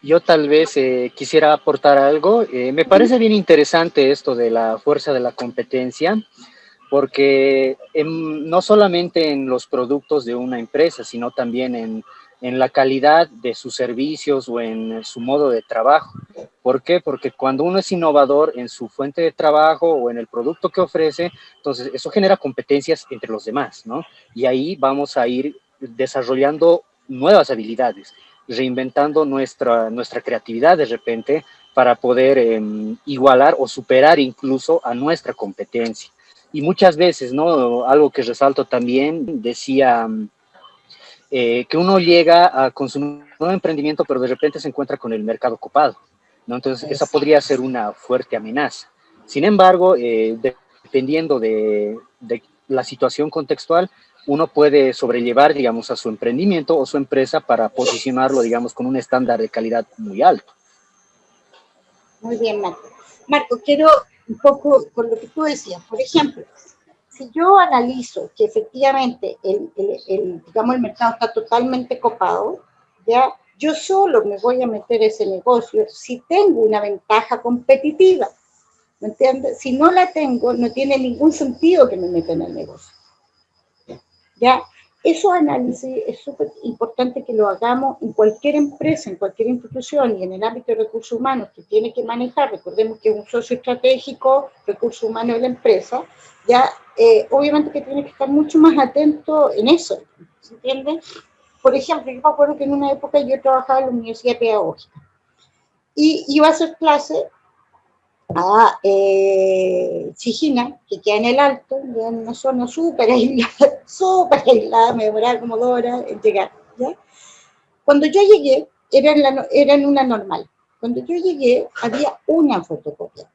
Speaker 2: yo tal vez quisiera aportar algo. Me parece bien interesante esto de la fuerza de la competencia, porque no solamente en los productos de una empresa, sino también en la calidad de sus servicios o en su modo de trabajo. ¿Por qué? Porque cuando uno es innovador en su fuente de trabajo o en el producto que ofrece, entonces eso genera competencias entre los demás, ¿no? Y ahí vamos a ir desarrollando nuevas habilidades, reinventando nuestra creatividad de repente para poder igualar o superar incluso a nuestra competencia. Y muchas veces, ¿no? Algo que resalto también, decía que uno llega con su nuevo emprendimiento, pero de repente se encuentra con el mercado copado, ¿no? Entonces, esa podría ser una fuerte amenaza. Sin embargo, dependiendo de la situación contextual, uno puede sobrellevar, digamos, a su emprendimiento o su empresa para posicionarlo, digamos, con un estándar de calidad muy alto.
Speaker 1: Muy bien, Marco. Marco, quiero un poco con lo que tú decías. Por ejemplo, si yo analizo que efectivamente digamos, el mercado está totalmente copado, ¿ya? Yo solo me voy a meter a ese negocio si tengo una ventaja competitiva, ¿me entiendes? Si no la tengo, no tiene ningún sentido que me meta en el negocio, ¿ya? Esos análisis es súper importante que lo hagamos en cualquier empresa, en cualquier institución y en el ámbito de recursos humanos que tiene que manejar. Recordemos que es un socio estratégico, recursos humanos de la empresa, ya obviamente que tiene que estar mucho más atento en eso, ¿se entiende? por ejemplo, yo me acuerdo que en una época yo trabajaba en la Universidad Pedagógica y iba a hacer clase a Chijina, que queda en el Alto, en una zona súper aislada, me demoraba como 2 horas en llegar, ¿ya? Cuando yo llegué, era en una normal. Cuando yo llegué, había una fotocopia.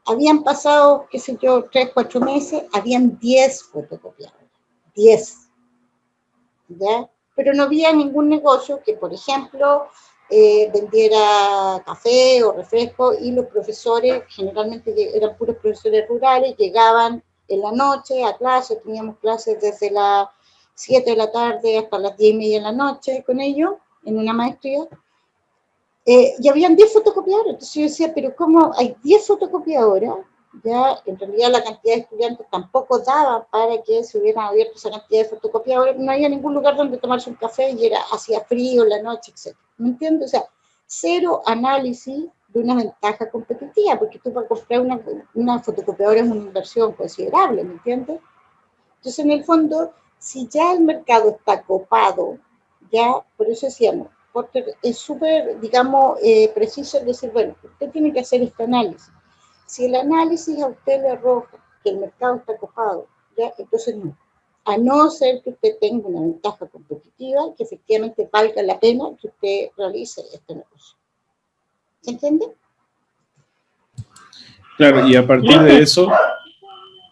Speaker 1: Habían pasado, qué sé yo, 3, 4 meses, habían 10 fotocopiadoras. 10. ¿Ya? Pero no había ningún negocio que, por ejemplo, vendiera café o refresco, y los profesores, generalmente eran puros profesores rurales, llegaban en la noche a clase, teníamos clases desde las 7 de la tarde hasta las 10:30 de la noche con ellos, en una maestría, y habían 10 fotocopiadoras. Entonces yo decía, pero ¿cómo hay 10 fotocopiadoras? Ya, en realidad la cantidad de estudiantes tampoco daba para que se hubieran abierto esa cantidad de fotocopiadores, no había ningún lugar donde tomarse un café y hacía frío en la noche, etc. ¿Me entiendes? O sea, cero análisis de una ventaja competitiva, porque tú para comprar una fotocopiadora es una inversión considerable, ¿me entiendes? Entonces, en el fondo, si ya el mercado está copado, ya, por eso decíamos, Porter es súper, digamos, preciso en decir, bueno, usted tiene que hacer este análisis. Si el análisis a usted le arroja que el mercado está copado, ya, entonces no. A no ser que usted tenga una ventaja competitiva, que efectivamente valga la pena que usted realice este negocio. ¿Se entiende?
Speaker 5: Claro, y a partir de eso,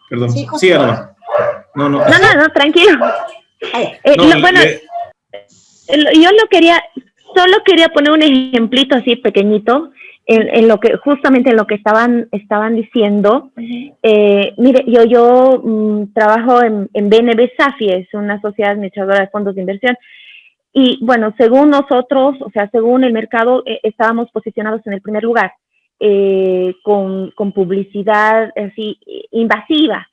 Speaker 5: perdón,
Speaker 1: Sí,
Speaker 5: siga nomás.
Speaker 7: No, tranquilo. Yo solo quería poner un ejemplito así pequeñito en lo que, justamente en lo que estaban diciendo. Mire, yo trabajo en BNB Safi, es una sociedad administradora de fondos de inversión, y bueno, según nosotros, o sea, según el mercado, estábamos posicionados en el primer lugar, con publicidad así invasiva.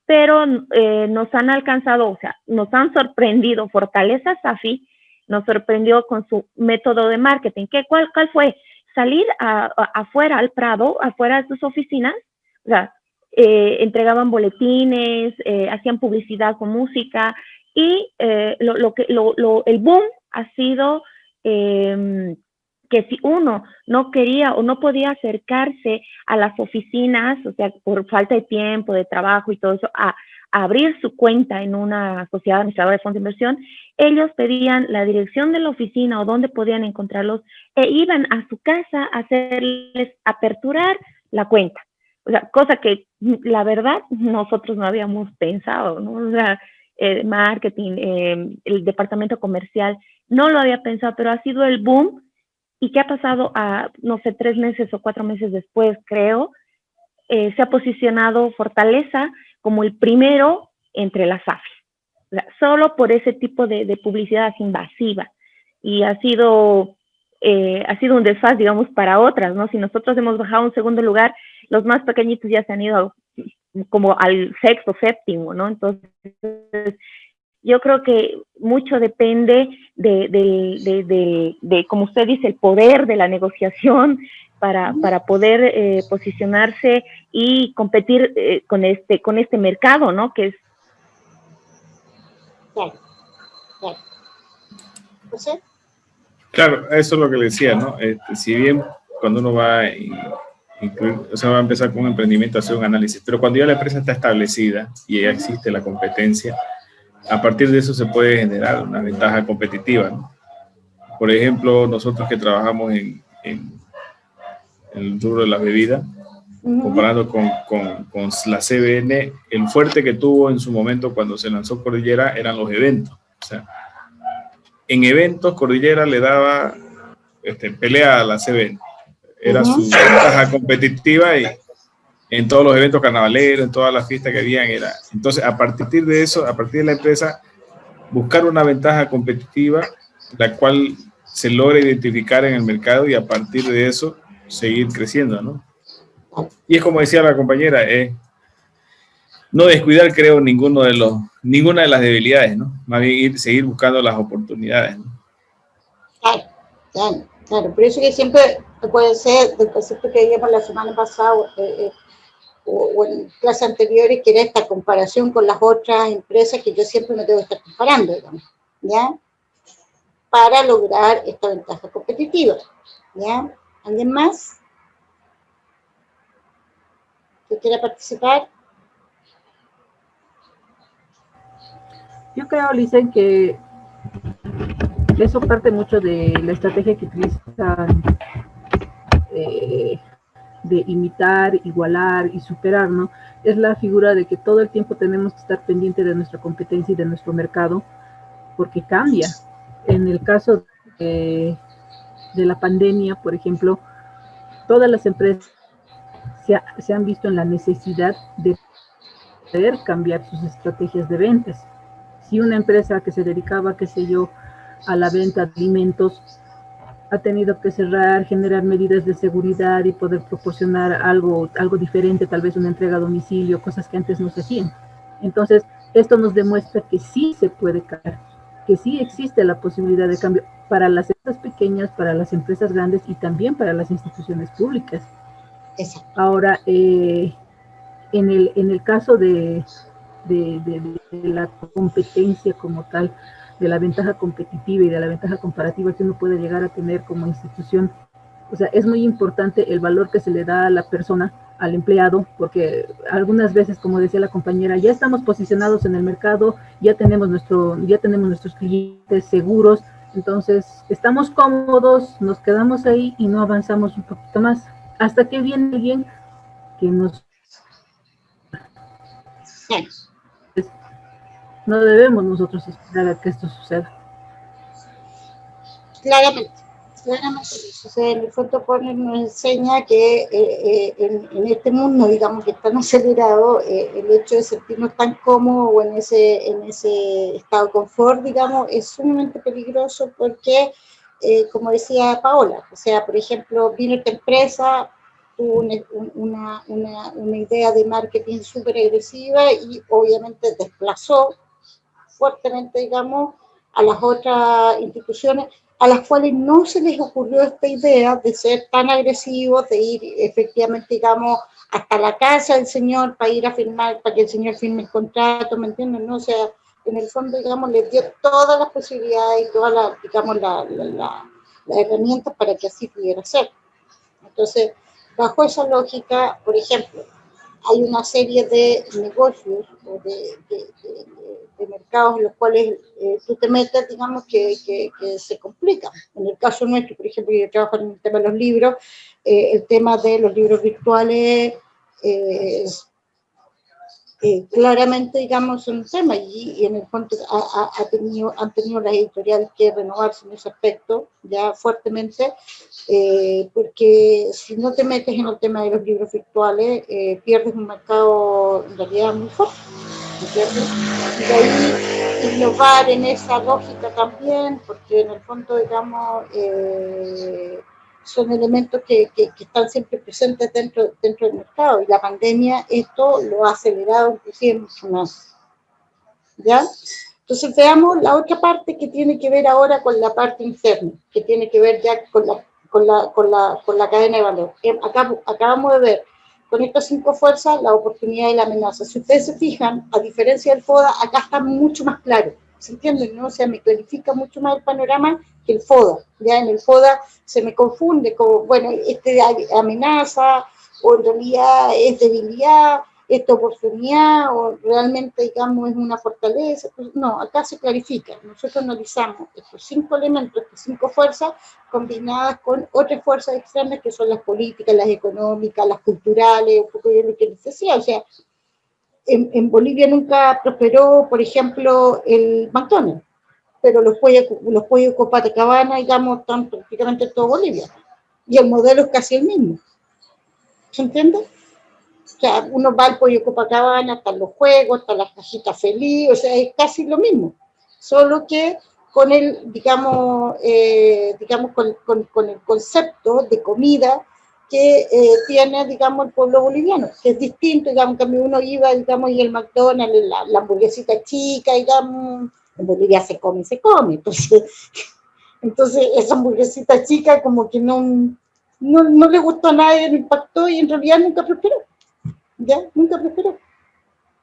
Speaker 7: Pero nos han alcanzado, o sea, nos han sorprendido. Fortaleza Safi nos sorprendió con su método de marketing. ¿Cuál fue? Salir afuera, al Prado, afuera de sus oficinas, o sea, entregaban boletines, hacían publicidad con música, y el boom ha sido que si uno no quería o no podía acercarse a las oficinas, o sea, por falta de tiempo, de trabajo y todo eso, a abrir su cuenta en una sociedad administradora de fondos de inversión, ellos pedían la dirección de la oficina o dónde podían encontrarlos, e iban a su casa a hacerles aperturar la cuenta. O sea, cosa que la verdad nosotros no habíamos pensado, ¿no? O sea, marketing, el departamento comercial no lo había pensado, pero ha sido el boom. ¿Y qué ha pasado no sé, 3 meses o 4 meses después, creo? Se ha posicionado Fortaleza como el primero entre las AFI. O sea, solo por ese tipo de publicidad invasiva. Y ha sido un desfaz, digamos, para otras, ¿no? Si nosotros hemos bajado a un segundo lugar, los más pequeñitos ya se han ido como al sexto, séptimo, ¿no? Entonces, yo creo que mucho depende de, como usted dice, el poder de la negociación para poder posicionarse y competir con este mercado, ¿no? Que es...
Speaker 1: Claro. ¿José?
Speaker 5: Claro, eso es lo que le decía, ¿no? Si bien cuando uno va a incluir, o sea, va a empezar con un emprendimiento, hacer un análisis, pero cuando ya la empresa está establecida y ya existe la competencia, a partir de eso se puede generar una ventaja competitiva, ¿no? Por ejemplo, nosotros que trabajamos en el rubro de las bebidas, comparando con la CBN, el fuerte que tuvo en su momento cuando se lanzó Cordillera eran los eventos. O sea, en eventos Cordillera le daba pelea a la CBN. Era su ventaja competitiva, y en todos los eventos carnavaleros, en todas las fiestas que habían, era. Entonces, a partir de eso, a partir de la empresa, buscar una ventaja competitiva, la cual se logra identificar en el mercado, y a partir de eso, seguir creciendo, ¿no? Y es como decía la compañera, no descuidar, creo, ninguna de las debilidades, ¿no? Más bien seguir buscando las oportunidades, ¿no?
Speaker 1: Claro. Por eso que siempre puede ser, del concepto que vimos la semana pasada, o en clases anteriores, que era esta comparación con las otras empresas que yo siempre me tengo que estar comparando, digamos, ¿ya? Para lograr esta ventaja competitiva, ¿ya? ¿Alguien más que quiera participar?
Speaker 8: Yo creo, Licen, que eso parte mucho de la estrategia que utilizan de imitar, igualar y superar, ¿no? Es la figura de que todo el tiempo tenemos que estar pendiente de nuestra competencia y de nuestro mercado, porque cambia. En el caso de la pandemia, por ejemplo, todas las empresas se han visto en la necesidad de poder cambiar sus estrategias de ventas. Si una empresa que se dedicaba, qué sé yo, a la venta de alimentos, ha tenido que cerrar, generar medidas de seguridad y poder proporcionar algo diferente, tal vez una entrega a domicilio, cosas que antes no se hacían. Entonces, esto nos demuestra que sí se puede cambiar, que sí existe la posibilidad de cambio para las empresas pequeñas, para las empresas grandes y también para las instituciones públicas.
Speaker 1: Exacto.
Speaker 8: Ahora, en el caso de la competencia como tal, de la ventaja competitiva y de la ventaja comparativa que uno puede llegar a tener como institución, o sea, es muy importante el valor que se le da a la persona, al empleado, porque algunas veces, como decía la compañera, ya estamos posicionados en el mercado, ya tenemos nuestros clientes seguros, entonces estamos cómodos, nos quedamos ahí y no avanzamos un poquito más, hasta que viene alguien que nos...
Speaker 1: Sí.
Speaker 8: No debemos nosotros esperar a que esto suceda.
Speaker 1: Claramente. O sea, en el fondo nos enseña que en este mundo, digamos, que es tan acelerado, el hecho de sentirnos tan cómodos o en ese estado de confort, digamos, es sumamente peligroso porque, como decía Paola, o sea, por ejemplo, vino esta empresa, tuvo una idea de marketing súper agresiva y obviamente desplazó fuertemente, digamos, a las otras instituciones a las cuales no se les ocurrió esta idea de ser tan agresivos, de ir efectivamente, digamos, hasta la casa del señor para ir a firmar, para que el señor firme el contrato, ¿me entienden? ¿No? O sea, en el fondo, digamos, les dio todas las posibilidades y todas las, digamos, las herramientas para que así pudiera ser. Entonces, bajo esa lógica, por ejemplo, hay una serie de negocios o de mercados en los cuales tú te metes, digamos, que se complican. En el caso nuestro, por ejemplo, yo trabajo en el tema de los libros, el tema de los libros virtuales claramente, digamos, son un tema y en el fondo han tenido las editoriales que renovarse en ese aspecto ya fuertemente, porque si no te metes en el tema de los libros virtuales, pierdes un mercado en realidad muy fuerte, ¿entiendes? Y de ahí innovar en esa lógica también, porque en el fondo, digamos, son elementos que están siempre presentes dentro del mercado, y la pandemia esto lo ha acelerado inclusive mucho más, ¿ya? Entonces veamos la otra parte que tiene que ver ahora con la parte interna, que tiene que ver ya con la cadena de valor. Acabamos de ver con estas 5 fuerzas la oportunidad y la amenaza. Si ustedes se fijan, a diferencia del FODA, acá está mucho más claro, ¿se entiende? ¿No? O sea, me clarifica mucho más el panorama que el FODA. Ya en el FODA se me confunde como, bueno, amenaza, o en realidad es debilidad, esta oportunidad, o realmente, digamos, es una fortaleza. Pues no, acá se clarifica. Nosotros analizamos estos 5 elementos, estas 5 fuerzas, combinadas con otras fuerzas externas que son las políticas, las económicas, las culturales, un poco de lo que les decía. O sea, en Bolivia nunca prosperó, por ejemplo, el McDonald's, pero los pollos Copacabana, digamos, están prácticamente en toda Bolivia. Y el modelo es casi el mismo. ¿Se entiende? O sea, uno va al pollo Copacabana, están los juegos, están las cajitas feliz, o sea, es casi lo mismo. Solo que con el, digamos con el concepto de comida que tiene, digamos, el pueblo boliviano, que es distinto, digamos, que uno iba, digamos, y el McDonald's, la hamburguesita chica, digamos, en Bolivia se come, entonces esa hamburguesita chica como que no le gustó a nadie, no impactó y en realidad nunca prosperó. ¿ya? Nunca prosperó.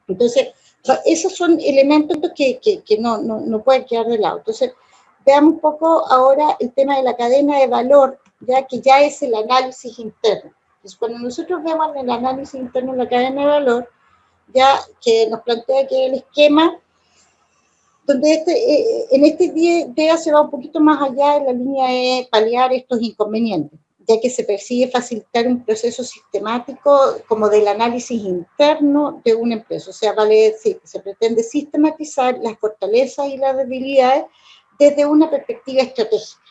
Speaker 1: Entonces, esos son elementos que no pueden quedar de lado. Entonces, veamos un poco ahora el tema de la cadena de valor, ya que ya es el análisis interno. Entonces, cuando nosotros vemos en el análisis interno la cadena de valor, ya que nos plantea que el esquema, donde en este día se va un poquito más allá de la línea de paliar estos inconvenientes, ya que se persigue facilitar un proceso sistemático como del análisis interno de una empresa. O sea, vale decir, se pretende sistematizar las fortalezas y las debilidades desde una perspectiva estratégica,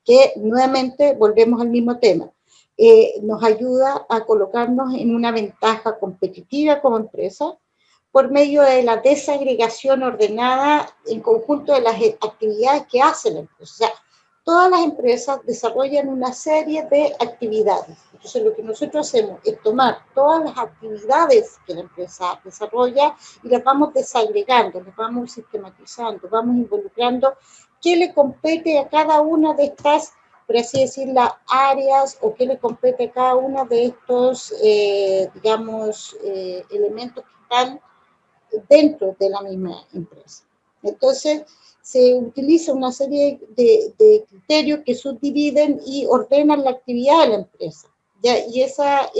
Speaker 1: que nuevamente volvemos al mismo tema. Nos ayuda a colocarnos en una ventaja competitiva como empresa por medio de la desagregación ordenada en conjunto de las actividades que hace la empresa. O sea, todas las empresas desarrollan una serie de actividades. Entonces, lo que nosotros hacemos es tomar todas las actividades que la empresa desarrolla y las vamos desagregando, las vamos sistematizando, vamos involucrando qué le compete a cada una de estas, por así decir, las áreas, o qué le compete a cada uno de estos, elementos que están dentro de la misma empresa. Entonces, se utiliza una serie de criterios que subdividen y ordenan la actividad de la empresa, ¿ya? Y esa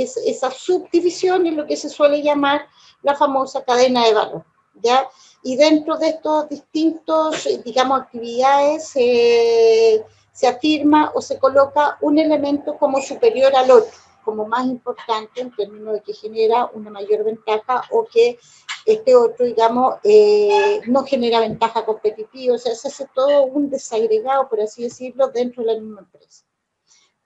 Speaker 1: subdivisión es lo que se suele llamar la famosa cadena de valor, ¿ya? Y dentro de estos distintos, actividades, se afirma o se coloca un elemento como superior al otro, como más importante en términos de que genera una mayor ventaja, o que este otro, no genera ventaja competitiva. O sea, se hace todo un desagregado, por así decirlo, dentro de la misma empresa.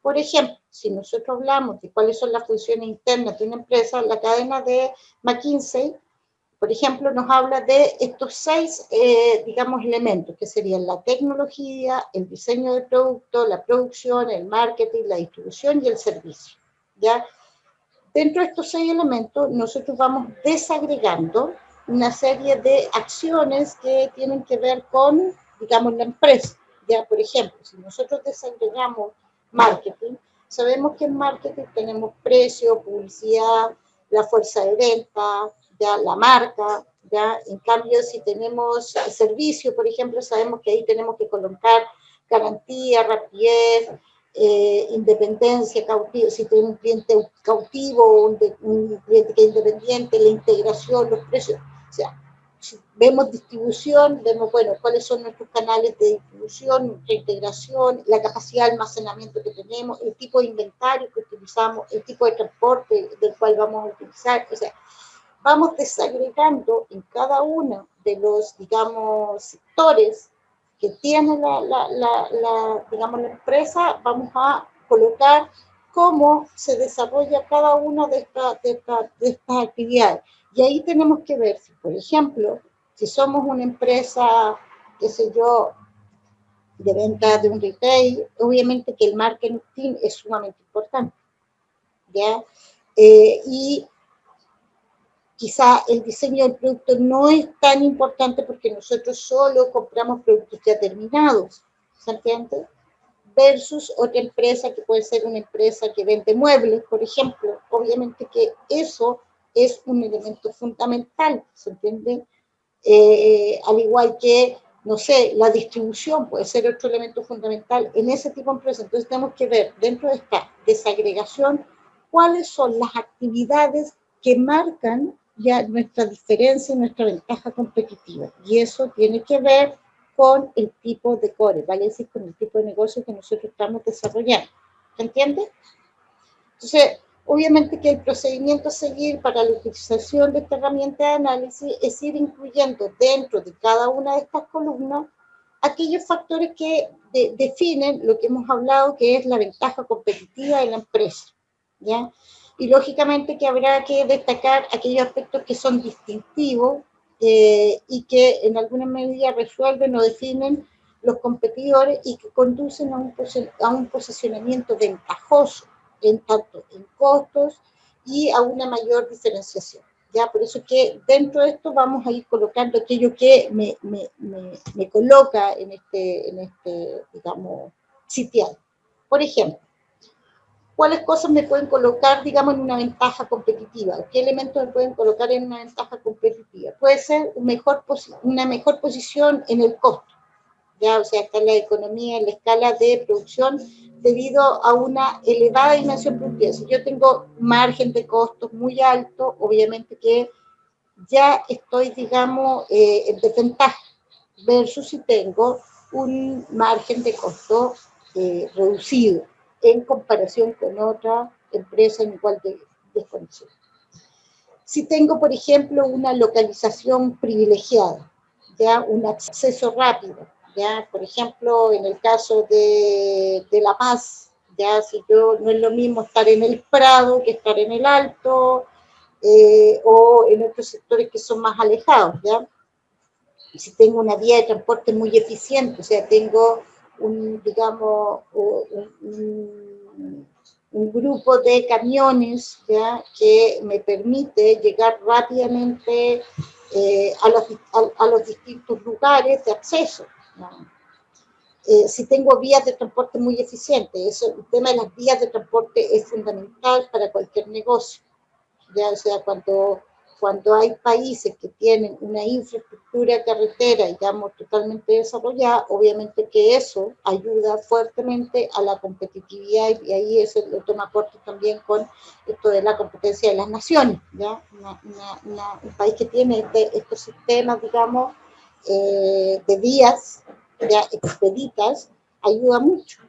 Speaker 1: Por ejemplo, si nosotros hablamos de cuáles son las funciones internas de una empresa, la cadena de McKinsey, por ejemplo, nos habla de estos 6, elementos, que serían la tecnología, el diseño del producto, la producción, el marketing, la distribución y el servicio, ¿ya? Dentro de estos 6 elementos, nosotros vamos desagregando una serie de acciones que tienen que ver con, la empresa. Ya, por ejemplo, si nosotros desagregamos marketing, sabemos que en marketing tenemos precio, publicidad, la fuerza de venta, ya la marca, ya. En cambio, si tenemos servicio, por ejemplo, sabemos que ahí tenemos que colocar garantía, rapidez, independencia, cautivo, si tiene un cliente cautivo, un cliente que es independiente, la integración, los precios. O sea, si vemos distribución, vemos, bueno, cuáles son nuestros canales de distribución, nuestra integración, la capacidad de almacenamiento que tenemos, el tipo de inventario que utilizamos, el tipo de transporte del cual vamos a utilizar. O sea, vamos desagregando en cada uno de los, sectores que tiene la empresa, vamos a colocar cómo se desarrolla cada una de estas actividades. Y ahí tenemos que ver si, por ejemplo, si somos una empresa, qué sé yo, de venta de un retail, obviamente que el marketing es sumamente importante, ¿ya? Y quizá el diseño del producto no es tan importante porque nosotros solo compramos productos ya terminados, ¿se entiende? Versus otra empresa que puede ser una empresa que vende muebles, por ejemplo. Obviamente que eso es un elemento fundamental, ¿se entiende? Al igual que, no sé, la distribución puede ser otro elemento fundamental en ese tipo de empresas. Entonces tenemos que ver dentro de esta desagregación cuáles son las actividades que marcan ya nuestra diferencia y nuestra ventaja competitiva. Y eso tiene que ver con el tipo de core, ¿vale? Es decir, con el tipo de negocio que nosotros estamos desarrollando. ¿Se entiende? Entonces, obviamente que el procedimiento a seguir para la utilización de esta herramienta de análisis es ir incluyendo dentro de cada una de estas columnas aquellos factores que definen lo que hemos hablado, que es la ventaja competitiva de la empresa, ¿ya? Y lógicamente que habrá que destacar aquellos aspectos que son distintivos y que en alguna medida resuelven o definen los competidores y que conducen a un posicionamiento ventajoso en tanto en costos y a una mayor diferenciación. Ya, por eso que dentro de esto vamos a ir colocando aquello que me coloca en este, sitial. Por ejemplo, ¿cuáles cosas me pueden colocar, digamos, en una ventaja competitiva? ¿Qué elementos me pueden colocar en una ventaja competitiva? Puede ser una mejor posición en el costo, ¿ya? O sea, está en la economía, en la escala de producción, debido a una elevada dimensión productiva. Si yo tengo margen de costos muy alto, obviamente que ya estoy, digamos, en desventaja, versus si tengo un margen de costo reducido en comparación con otra empresa en igual de condiciones. Si tengo, por ejemplo, una localización privilegiada, ya un acceso rápido, ya, por ejemplo, en el caso de La Paz, ya, si yo no es lo mismo estar en el Prado que estar en el Alto, o en otros sectores que son más alejados, ya. Y si tengo una vía de transporte muy eficiente, o sea, tengo digamos, un grupo de camiones, ¿ya?, que me permite llegar rápidamente a los distintos lugares de acceso, ¿no? Si tengo vías de transporte muy eficientes, el tema de las vías de transporte es fundamental para cualquier negocio, ¿ya? O sea, cuando hay países que tienen una infraestructura carretera, digamos, totalmente desarrollada, obviamente que eso ayuda fuertemente a la competitividad, y ahí eso lo toma corto también con esto de la competencia de las naciones, ¿ya? Un país que tiene estos sistemas, digamos, de vías, ya, expeditas, ayuda mucho,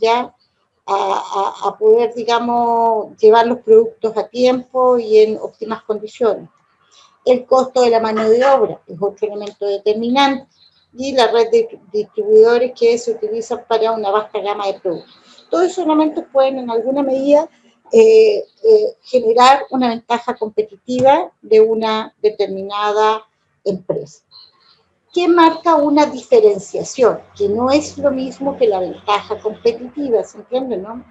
Speaker 1: ¿ya?, a poder, digamos, llevar los productos a tiempo y en óptimas condiciones. El costo de la mano de obra es otro elemento determinante, y la red de distribuidores que se utilizan para una vasta gama de productos. Todos esos elementos pueden en alguna medida generar una ventaja competitiva de una determinada empresa. ¿Qué marca una diferenciación? Que no es lo mismo que la ventaja competitiva, ¿se entiende, no?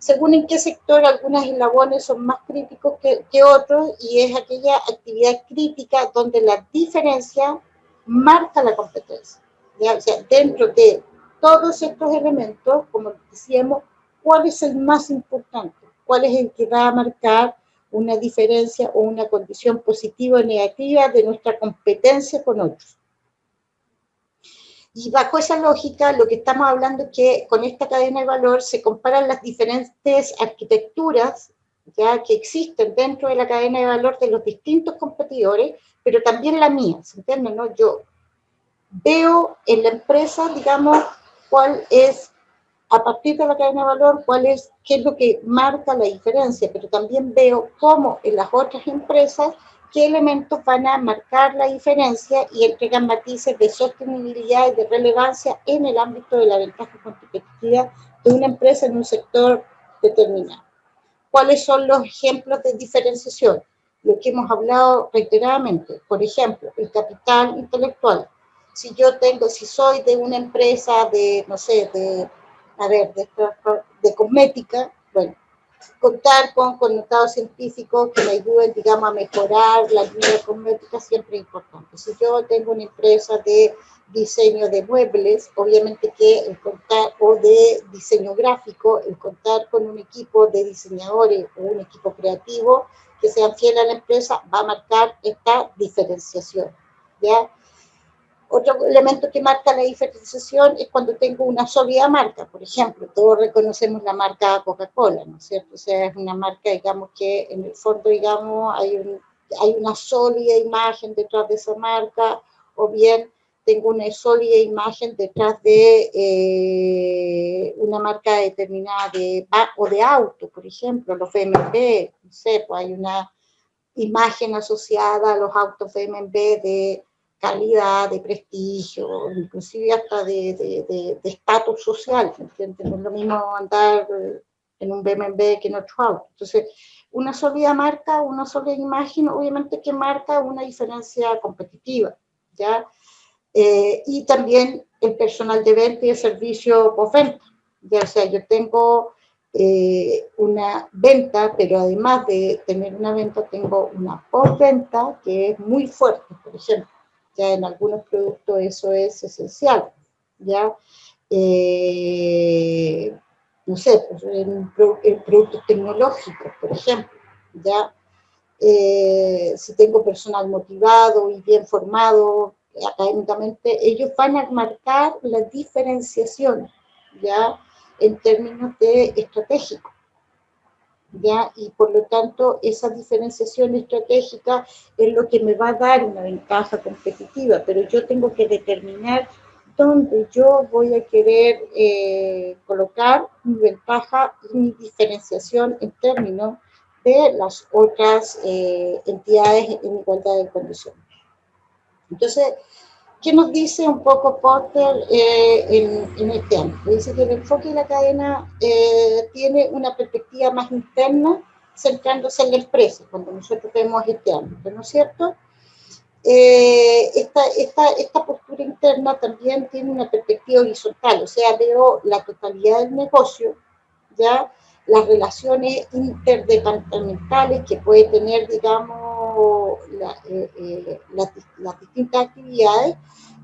Speaker 1: Según en qué sector, algunos eslabones son más críticos que otros, y es aquella actividad crítica donde la diferencia marca la competencia, ¿ya? O sea, dentro de todos estos elementos, como decíamos, ¿cuál es el más importante? ¿Cuál es el que va a marcar una diferencia o una condición positiva o negativa de nuestra competencia con otros? Y bajo esa lógica, lo que estamos hablando es que con esta cadena de valor se comparan las diferentes arquitecturas, ya, que existen dentro de la cadena de valor de los distintos competidores, pero también la mía, ¿se entiende, no? Yo veo en la empresa, digamos, cuál es, a partir de la cadena de valor, qué es lo que marca la diferencia, pero también veo cómo en las otras empresas qué elementos van a marcar la diferencia y entregan matices de sostenibilidad y de relevancia en el ámbito de la ventaja competitiva de una empresa en un sector determinado. ¿Cuáles son los ejemplos de diferenciación? Lo que hemos hablado reiteradamente, por ejemplo, el capital intelectual. Si soy de una empresa de, no sé, de cosmética, bueno, contar con connotados científicos que me ayuden, digamos, a mejorar la línea cosmética siempre es importante. Si yo tengo una empresa de diseño de muebles, obviamente que el contar, o de diseño gráfico, el contar con un equipo de diseñadores o un equipo creativo que sean fieles a la empresa va a marcar esta diferenciación, ¿ya? Otro elemento que marca la diferenciación es cuando tengo una sólida marca. Por ejemplo, todos reconocemos la marca Coca-Cola, ¿no es cierto? O sea, es una marca, digamos, que en el fondo, digamos, hay una sólida imagen detrás de esa marca, o bien tengo una sólida imagen detrás de una marca determinada o de auto, por ejemplo, los BMW, no sé, pues hay una imagen asociada a los autos BMW de calidad, de prestigio, inclusive hasta de estatus social, ¿entiendes? No es lo mismo andar en un BMW que en otro auto. Entonces, una sólida marca, una sólida imagen, obviamente que marca una diferencia competitiva, ¿ya? Y también el personal de venta y el servicio postventa, ya, o sea, yo tengo una venta, pero además de tener una venta, tengo una postventa que es muy fuerte, por ejemplo. Ya en algunos productos eso es esencial, ¿ya? no sé, pues, en productos tecnológicos, por ejemplo, ¿ya? Si tengo personal motivado y bien formado académicamente, ellos van a marcar la diferenciación, ¿ya? En términos de estratégico, ¿ya? Y por lo tanto, esa diferenciación estratégica es lo que me va a dar una ventaja competitiva, pero yo tengo que determinar dónde yo voy a querer colocar mi ventaja y mi diferenciación en términos de las otras entidades en igualdad de condiciones. Entonces, ¿qué nos dice un poco Porter en este ámbito? Dice que el enfoque de la cadena tiene una perspectiva más interna, centrándose en la empresa, cuando nosotros vemos este ámbito, ¿no es cierto? Esta postura interna también tiene una perspectiva horizontal, o sea, veo la totalidad del negocio, ¿ya? Las relaciones interdepartamentales que puede tener, digamos, las distintas actividades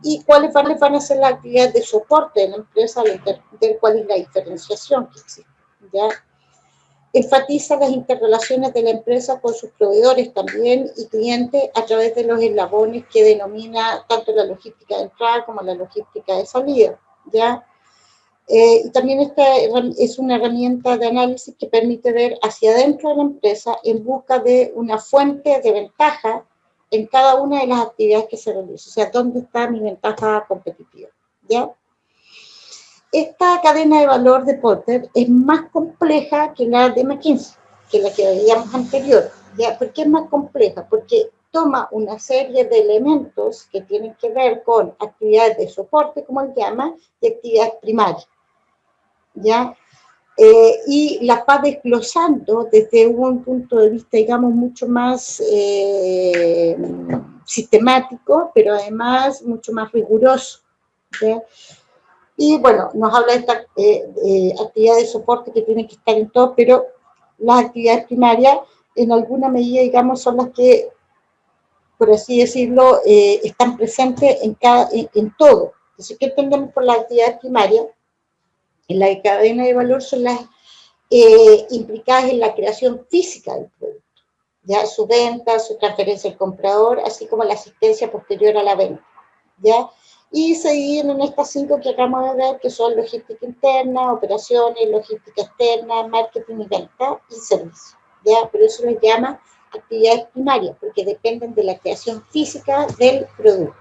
Speaker 1: y cuáles van a ser las actividades de soporte de la empresa, al entender cuál es la diferenciación que existe, ¿ya? Enfatiza las interrelaciones de la empresa con sus proveedores también y clientes a través de los eslabones que denomina tanto la logística de entrada como la logística de salida, ¿ya? Y también esta es una herramienta de análisis que permite ver hacia adentro de la empresa en busca de una fuente de ventaja en cada una de las actividades que se realizan. O sea, ¿dónde está mi ventaja competitiva? ¿Ya? Esta cadena de valor de Porter es más compleja que la de McKinsey, que la que veíamos anterior. ¿Ya? ¿Por qué es más compleja? Porque toma una serie de elementos que tienen que ver con actividades de soporte, como él llama, y actividades primarias, ¿ya? Y las va desglosando desde un punto de vista, digamos, mucho más sistemático, pero además mucho más riguroso, ¿ya? Y bueno, nos habla de esta actividad de soporte que tiene que estar en todo, pero las actividades primarias, en alguna medida, digamos, son las que, por así decirlo, están presentes en todo. Entonces, ¿qué entendemos por las actividades primarias? En la cadena de valor son las implicadas en la creación física del producto, ya su venta, su transferencia al comprador, así como la asistencia posterior a la venta, ¿ya? Y se dividen en estas 5 que acabamos de ver, que son logística interna, operaciones, logística externa, marketing y venta y servicio, ¿ya? Pero eso les llama actividades primarias, porque dependen de la creación física del producto.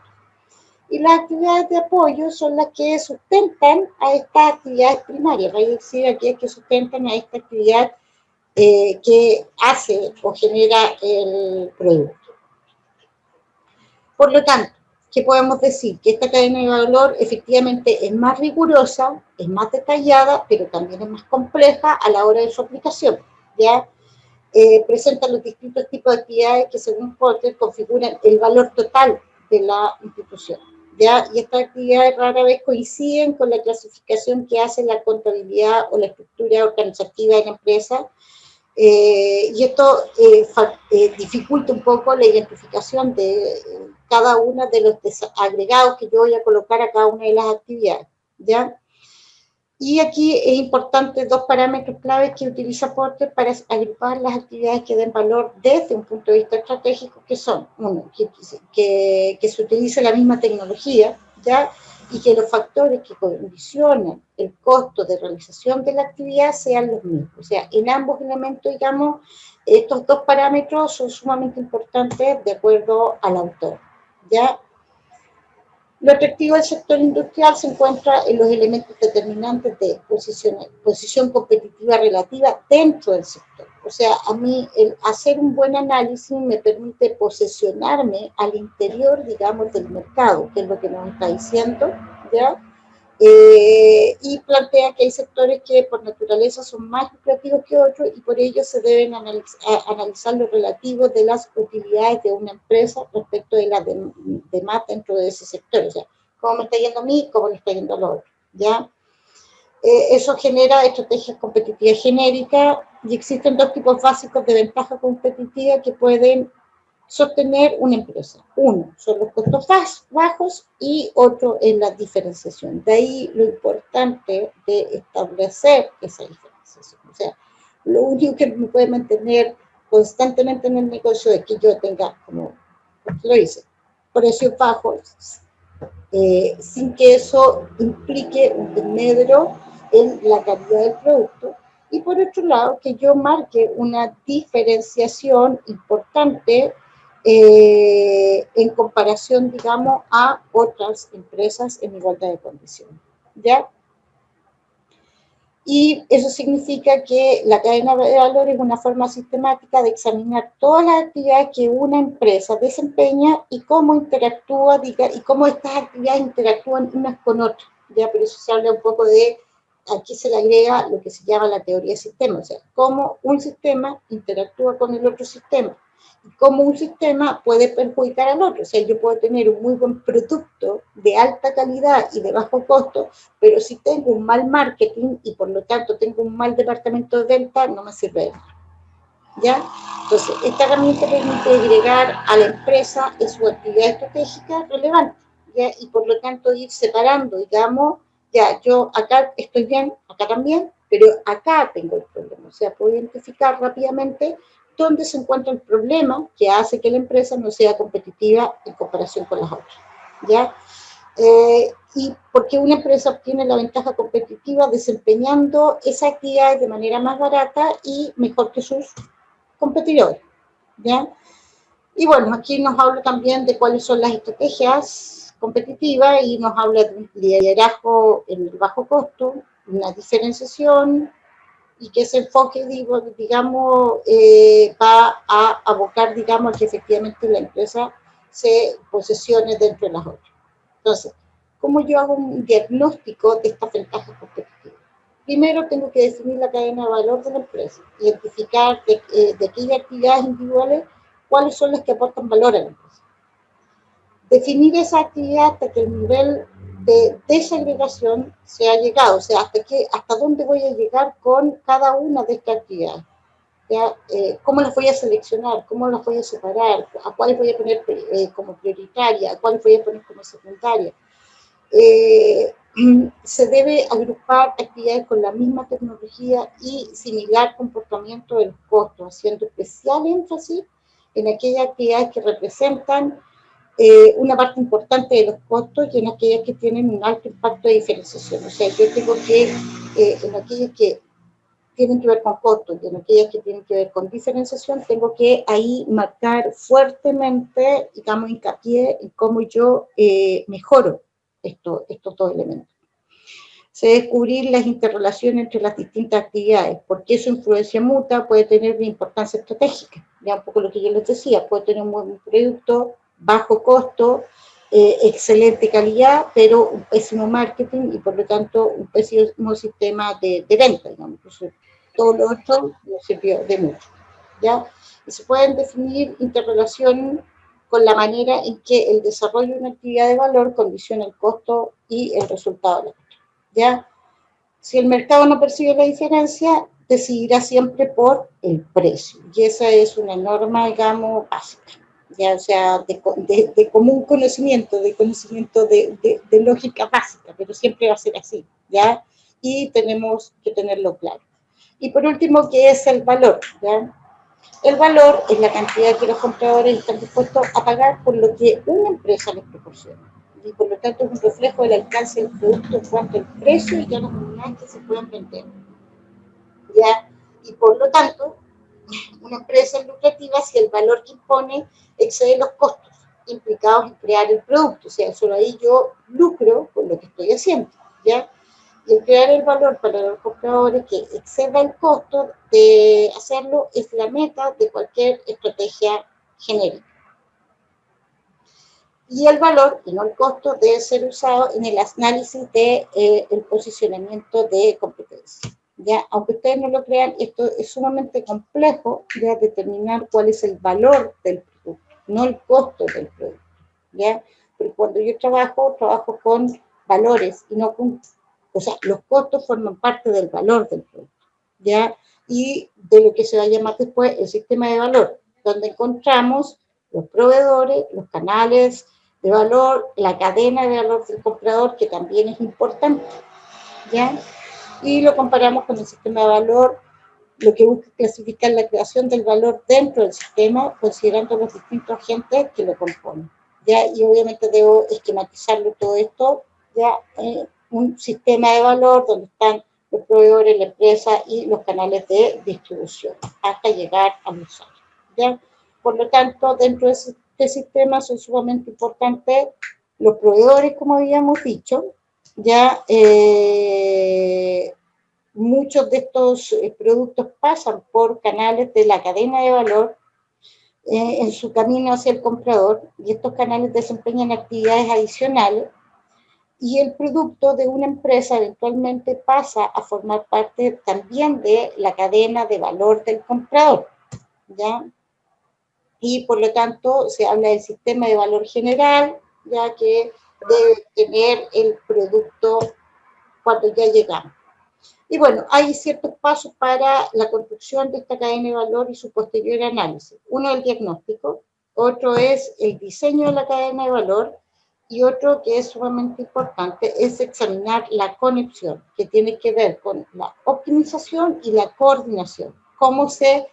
Speaker 1: Y las actividades de apoyo son las que sustentan a estas actividades primarias, es decir, aquellas que sustentan a esta actividad que hace o genera el producto. Por lo tanto, ¿qué podemos decir? Que esta cadena de valor efectivamente es más rigurosa, es más detallada, pero también es más compleja a la hora de su aplicación, ¿ya? Presenta los distintos tipos de actividades que, según Porter, configuran el valor total de la institución, ¿ya? Y estas actividades rara vez coinciden con la clasificación que hace la contabilidad o la estructura organizativa de la empresa, y esto dificulta un poco la identificación de cada uno de los agregados que yo voy a colocar a cada una de las actividades, ¿ya? Y aquí es importante 2 parámetros claves que utiliza Porter para agrupar las actividades que den valor desde un punto de vista estratégico, que son, uno, que se utilice la misma tecnología, ¿ya? Y que los factores que condicionan el costo de realización de la actividad sean los mismos. O sea, en ambos elementos, digamos, estos 2 parámetros son sumamente importantes de acuerdo al autor, ¿ya? Lo atractivo del sector industrial se encuentra en los elementos determinantes de posición competitiva relativa dentro del sector. O sea, a mí el hacer un buen análisis me permite posicionarme al interior, digamos, del mercado, que es lo que nos está diciendo, ¿ya? Y plantea que hay sectores que por naturaleza son más lucrativos que otros y por ello se deben analizar lo relativo de las utilidades de una empresa respecto de las demás dentro de ese sector. O sea, cómo me está yendo a mí, cómo le está yendo al otro, ¿ya? Eso genera estrategias competitivas genéricas y existen 2 tipos básicos de ventaja competitiva que pueden sostener una empresa. Uno son los costos bajos y otro es la diferenciación. De ahí lo importante de establecer esa diferenciación. O sea, lo único que me puede mantener constantemente en el negocio es que yo tenga, como lo dice, precios bajos, sin que eso implique un desmedro en la calidad del producto. Y por otro lado, que yo marque una diferenciación importante en comparación, digamos, a otras empresas en igualdad de condiciones, ¿ya? Y eso significa que la cadena de valor es una forma sistemática de examinar todas las actividades que una empresa desempeña y cómo interactúa, y cómo estas actividades interactúan unas con otras, ¿ya? Por eso se habla un poco de, aquí se le agrega lo que se llama la teoría de sistema, o sea, cómo un sistema interactúa con el otro sistema, y cómo un sistema puede perjudicar al otro. O sea, yo puedo tener un muy buen producto de alta calidad y de bajo costo, pero si tengo un mal marketing y por lo tanto tengo un mal departamento de venta, no me sirve de nada, ¿ya? Entonces, esta herramienta permite agregar a la empresa en su actividad estratégica relevante, ¿ya? Y por lo tanto ir separando, digamos, ya, yo acá estoy bien, acá también, pero acá tengo el problema. O sea, puedo identificar rápidamente dónde se encuentra el problema que hace que la empresa no sea competitiva en comparación con las otras, ¿ya? Y porque una empresa obtiene la ventaja competitiva desempeñando esa actividad de manera más barata y mejor que sus competidores, ¿ya? Y bueno, aquí nos habla también de cuáles son las estrategias competitivas y nos habla de un liderazgo en el bajo costo, una diferenciación y que ese enfoque, digamos, va a abocar, digamos, a que efectivamente la empresa se posicione dentro de las otras. Entonces, ¿cómo yo hago un diagnóstico de estas ventajas competitivas? Primero tengo que definir la cadena de valor de la empresa, identificar de aquellas actividades individuales cuáles son las que aportan valor a la empresa. Definir esa actividad hasta que el nivel de desagregación se ha llegado, o sea, hasta dónde voy a llegar con cada una de estas actividades. ¿Ya? ¿Cómo las voy a seleccionar? ¿Cómo las voy a separar? ¿A cuáles voy a poner como prioritaria? ¿A cuáles voy a poner como secundaria? Se debe agrupar actividades con la misma tecnología y similar comportamiento de los costos, haciendo especial énfasis en aquellas actividades que representan una parte importante de los costos y en aquellas que tienen un alto impacto de diferenciación. O sea, yo tengo que, en aquellas que tienen que ver con costos y en aquellas que tienen que ver con diferenciación, tengo que ahí marcar fuertemente, digamos, hincapié en cómo yo mejoro estos dos elementos. Se descubrir las interrelaciones entre las distintas actividades, porque su influencia mutua puede tener una importancia estratégica. Ya un poco lo que yo les decía, puede tener un buen producto, bajo costo, excelente calidad, pero un pésimo marketing y por lo tanto un pésimo sistema de venta, digamos. Entonces, todo lo otro no sirvió de mucho, ¿ya? Y se pueden definir interrelaciones con la manera en que el desarrollo de una actividad de valor condiciona el costo y el resultado de la otra, ¿ya? Si el mercado no percibe la diferencia, decidirá siempre por el precio, y esa es una norma, digamos, básica, ya, o sea, de común conocimiento, de lógica básica, pero siempre va a ser así, ¿ya? Y tenemos que tenerlo claro. Y por último, ¿qué es el valor? ¿Ya? El valor es la cantidad que los compradores están dispuestos a pagar por lo que una empresa les proporciona. Y por lo tanto es un reflejo del alcance del producto en cuanto al precio y a las unidades que se pueden vender. ¿Ya? Y por lo tanto, una empresa es lucrativa si el valor que impone excede los costos implicados en crear el producto. O sea, solo ahí yo lucro con lo que estoy haciendo, ¿ya? Y el crear el valor para los compradores que exceda el costo de hacerlo es la meta de cualquier estrategia genérica. Y el valor, y no el costo, debe ser usado en el análisis de el posicionamiento de competencia. ¿Ya? Aunque ustedes no lo crean, esto es sumamente complejo, ya, determinar cuál es el valor del producto, no el costo del producto, ¿ya? Porque cuando yo trabajo con valores y no con, o sea, los costos forman parte del valor del producto, ¿ya? Y de lo que se va a llamar después el sistema de valor, donde encontramos los proveedores, los canales de valor, la cadena de valor del comprador, que también es importante, ¿ya? Y lo comparamos con el sistema de valor, lo que busca clasificar la creación del valor dentro del sistema, considerando los distintos agentes que lo componen, ¿ya? Y obviamente debo esquematizarlo todo esto, ¿ya? Un sistema de valor donde están los proveedores, la empresa y los canales de distribución, hasta llegar al usuario, ¿ya? Por lo tanto, dentro de este sistema son sumamente importantes los proveedores, como habíamos dicho, ya muchos de estos productos pasan por canales de la cadena de valor en su camino hacia el comprador, y estos canales desempeñan actividades adicionales, y el producto de una empresa eventualmente pasa a formar parte también de la cadena de valor del comprador, ¿ya? Y por lo tanto se habla del sistema de valor general, ya que debe tener el producto cuando ya llegamos. Y bueno, hay ciertos pasos para la construcción de esta cadena de valor y su posterior análisis. Uno es el diagnóstico, otro es el diseño de la cadena de valor, y otro que es sumamente importante es examinar la conexión, que tiene que ver con la optimización y la coordinación. Cómo se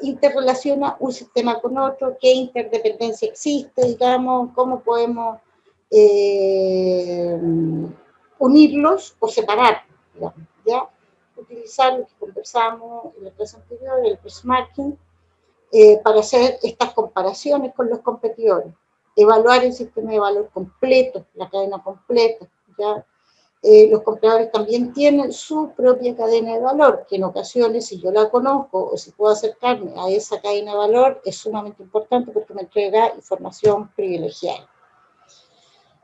Speaker 1: interrelaciona un sistema con otro, qué interdependencia existe, digamos, cómo podemos unirlos o separarlos, digamos, ¿ya? Utilizar lo que conversamos en la clase anterior, el benchmarking, para hacer estas comparaciones con los competidores, evaluar el sistema de valor completo, la cadena completa, ¿ya? Los compradores también tienen su propia cadena de valor, que en ocasiones, si yo la conozco o si puedo acercarme a esa cadena de valor, es sumamente importante porque me entrega información privilegiada.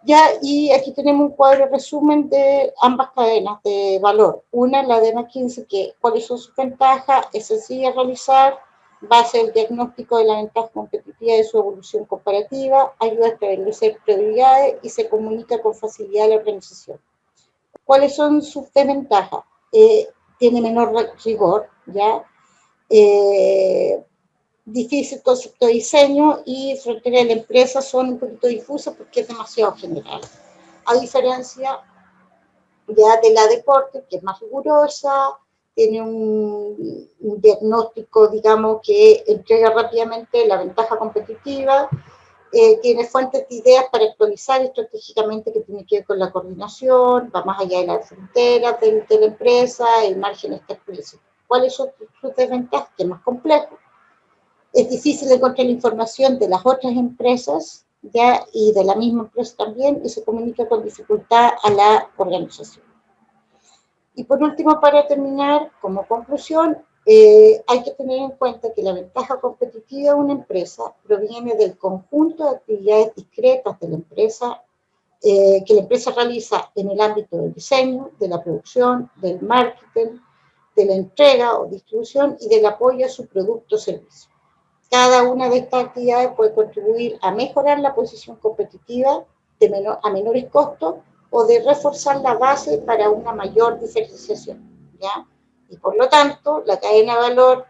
Speaker 1: Ya, y aquí tenemos un cuadro resumen de ambas cadenas de valor. Una, la de McKinsey, que cuáles son sus ventajas, es sencilla de realizar, va a hacer el diagnóstico de la ventaja competitiva de su evolución comparativa, ayuda a establecer prioridades y se comunica con facilidad a la organización. ¿Cuáles son sus desventajas? Tiene menor rigor, ¿ya? Difícil concepto de diseño, y fronteras de la empresa son un poquito difusas porque es demasiado general. A diferencia ya de la deporte, que es más rigurosa, tiene un diagnóstico, digamos, que entrega rápidamente la ventaja competitiva, tiene fuentes de ideas para actualizar estratégicamente, que tiene que ver con la coordinación, va más allá de las fronteras de la empresa, el margen está explícito. ¿Cuáles son sus desventajas? Que es más complejo. Es difícil encontrar la información de las otras empresas, ¿ya? Y de la misma empresa también, y se comunica con dificultad a la organización. Y por último, para terminar, como conclusión, hay que tener en cuenta que la ventaja competitiva de una empresa proviene del conjunto de actividades discretas de la empresa, que la empresa realiza en el ámbito del diseño, de la producción, del marketing, de la entrega o distribución y del apoyo a su producto o servicio. Cada una de estas actividades puede contribuir a mejorar la posición competitiva a menores costos o de reforzar la base para una mayor diferenciación, ¿ya? Y por lo tanto, la cadena de valor,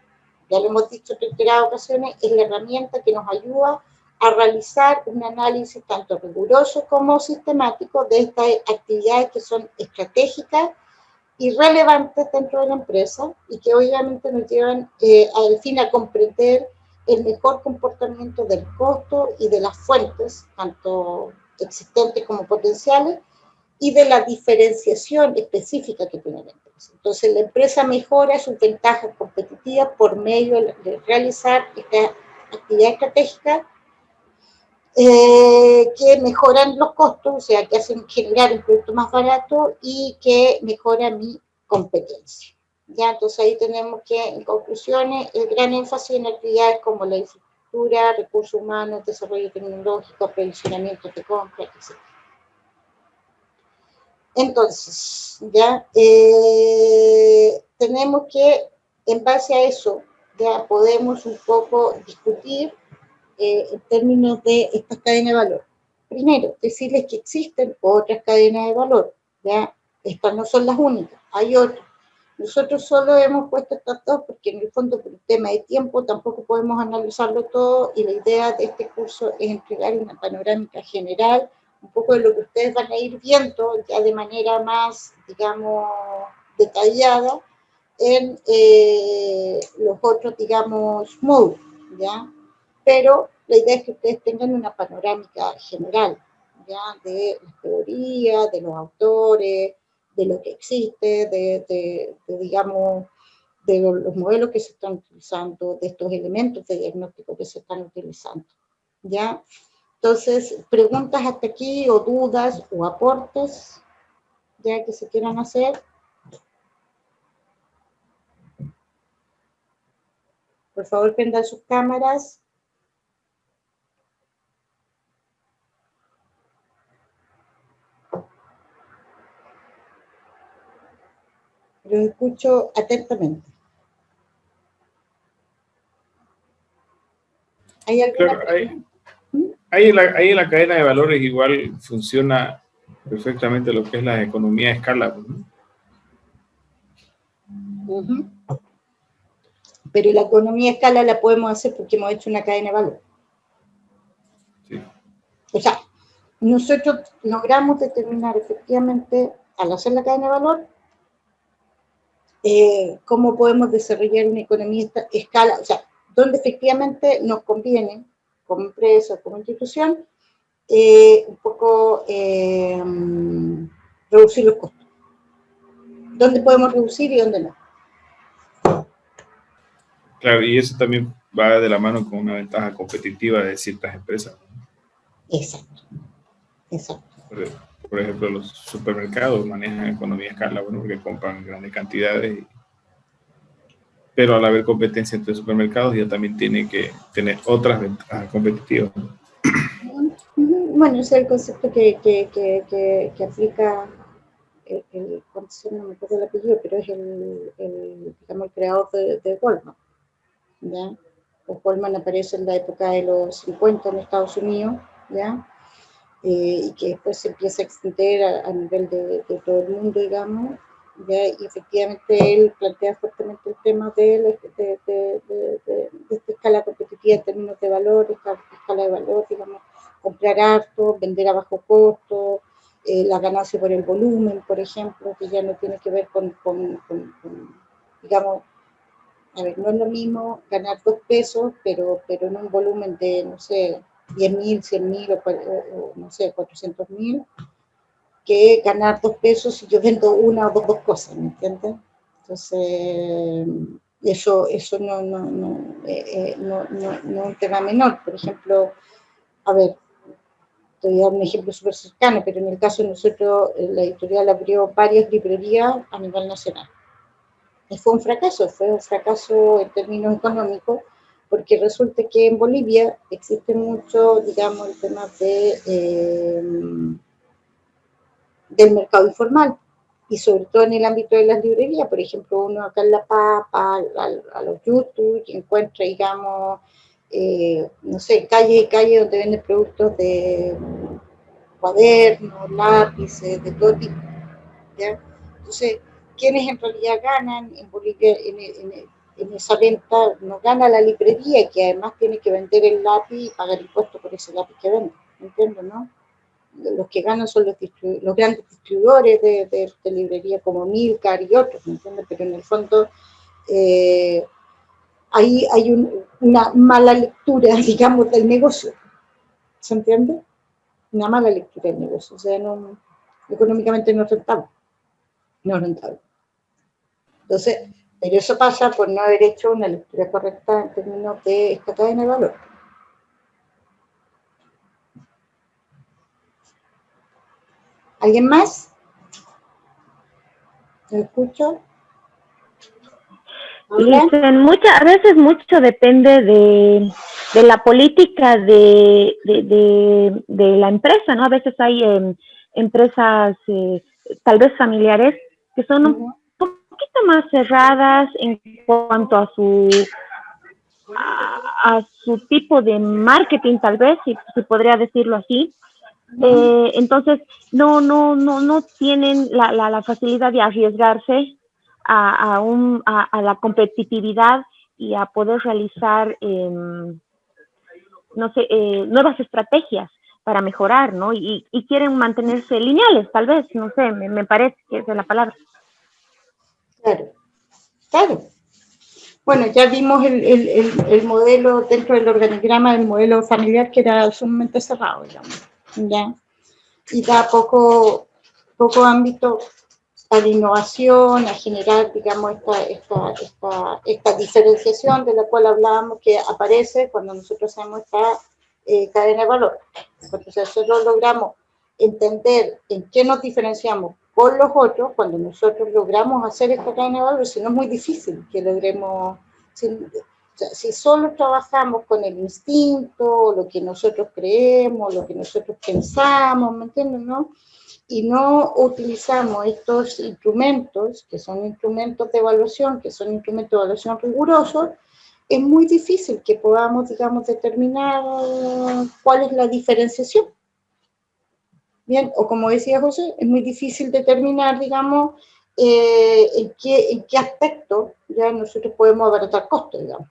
Speaker 1: ya lo hemos dicho en reiteradas ocasiones, es la herramienta que nos ayuda a realizar un análisis tanto riguroso como sistemático de estas actividades que son estratégicas y relevantes dentro de la empresa, y que obviamente nos llevan al fin a comprender el mejor comportamiento del costo y de las fuentes, tanto existentes como potenciales, y de la diferenciación específica que tiene la empresa. Entonces, la empresa mejora sus ventajas competitivas por medio de realizar esta actividad estratégica, que mejoran los costos, o sea, que hacen generar un producto más barato y que mejora mi competencia. Ya, entonces ahí tenemos que, en conclusiones, el gran énfasis en actividades como la infraestructura, recursos humanos, desarrollo tecnológico, aprovisionamiento de compra, etc. Entonces, ya tenemos que, en base a eso, ya podemos un poco discutir en términos de estas cadenas de valor. Primero, decirles que existen otras cadenas de valor, ¿ya? Estas no son las únicas, hay otras. Nosotros solo hemos puesto estas dos porque en el fondo por el tema de tiempo tampoco podemos analizarlo todo y la idea de este curso es entregar una panorámica general, un poco de lo que ustedes van a ir viendo ya de manera más, digamos, detallada en los otros, digamos, módulos, ¿ya? Pero la idea es que ustedes tengan una panorámica general, ¿ya? De las teorías, de los autores, de lo que existe, digamos, de los modelos que se están utilizando, de estos elementos de diagnóstico que se están utilizando, ¿ya? Entonces, preguntas hasta aquí, o dudas, o aportes, ya que se quieran hacer. Por favor, prendan sus cámaras. Los escucho atentamente. ¿Hay alguna
Speaker 5: Claro, ahí en la cadena de valores igual funciona perfectamente lo que es la economía de escala, ¿no?
Speaker 1: Uh-huh. Pero la economía de escala la podemos hacer porque hemos hecho una cadena de valor.
Speaker 5: Sí.
Speaker 1: O sea, nosotros logramos determinar efectivamente, al hacer la cadena de valor, cómo podemos desarrollar una economía de escala, o sea, donde efectivamente nos conviene, como empresa, como institución, un poco reducir los costos. ¿Dónde podemos reducir y dónde no?
Speaker 5: Claro, y eso también va de la mano con una ventaja competitiva de ciertas empresas.
Speaker 1: Exacto, exacto.
Speaker 5: Por ejemplo, los supermercados manejan economía de escala, bueno, porque compran grandes cantidades, pero al haber competencia entre supermercados ya también tiene que tener otras ventajas competitivas.
Speaker 1: Bueno, ese es el concepto que aplica no me acuerdo el apellido, pero es digamos, el creador de Goldman, ¿ya? Pues Goldman aparece en la época de los 50 en Estados Unidos, ¿ya? Y que después se empieza a extender a nivel de todo el mundo, digamos, ¿ya? Y efectivamente él plantea fuertemente el tema de esta escala competitiva en términos de valor, esta escala de valor, digamos, comprar harto, vender a bajo costo, la ganancia por el volumen, por ejemplo, que ya no tiene que ver con digamos, a ver, no es lo mismo ganar 2 pesos, pero en un volumen de, no sé, 10.000, 100.000 o no sé, 400.000, que ganar 2 pesos si yo vendo una o dos cosas, ¿me entiendes? Entonces, eso no es un tema menor. Por ejemplo, a ver, te voy a dar un ejemplo súper cercano, pero en el caso de nosotros, la editorial abrió varias librerías a nivel nacional. Y fue un fracaso en términos económicos, porque resulta que en Bolivia existe mucho, digamos, el tema del mercado informal, y sobre todo en el ámbito de las librerías. Por ejemplo, uno acá en La Papa, a los YouTube, y encuentra, digamos, no sé, calle y calle donde venden productos de cuadernos, lápices, de todo tipo, ¿ya? Entonces, ¿quiénes en realidad ganan en Bolivia en esa venta? No gana la librería, que además tiene que vender el lápiz y pagar impuestos por ese lápiz que vende, ¿entiendes, no? Los que ganan son los grandes distribuidores de librería como Milcar y otros, ¿me entiendes? Pero en el fondo ahí hay una mala lectura, digamos, del negocio, ¿se entiende? Una mala lectura del negocio, o sea, económicamente no es rentable. No es rentable. Entonces, pero eso pasa por no haber hecho una lectura correcta en términos de esta cadena de valor. ¿Alguien más? ¿Me escucho?
Speaker 7: A veces mucho depende de la política de la empresa, ¿no? A veces hay empresas tal vez familiares que son un poquito más cerradas en cuanto a su tipo de marketing, tal vez, si podría decirlo así. Entonces no tienen la facilidad de arriesgarse a la competitividad y a poder realizar, no sé, nuevas estrategias para mejorar, ¿no? Y quieren mantenerse lineales, tal vez, no sé, me parece que esa es la palabra.
Speaker 1: Claro, claro. Bueno, ya vimos el modelo dentro del organigrama, el modelo familiar, que era sumamente cerrado, digamos, ¿ya? Y da poco ámbito a la innovación, a generar, digamos, esta diferenciación de la cual hablábamos, que aparece cuando nosotros hacemos esta cadena de valor. Entonces, nosotros logramos entender en qué nos diferenciamos con los otros, cuando nosotros logramos hacer esta cadena de valor, si no es muy difícil que logremos, si solo trabajamos con el instinto, lo que nosotros creemos, lo que nosotros pensamos, ¿me entienden, no? Y no utilizamos estos instrumentos, que son instrumentos de evaluación, que son instrumentos de evaluación rigurosos, es muy difícil que podamos, digamos, determinar cuál es la diferenciación. Bien, o como decía José, es muy difícil determinar, digamos, en qué aspecto ya nosotros podemos abaratar costos, digamos.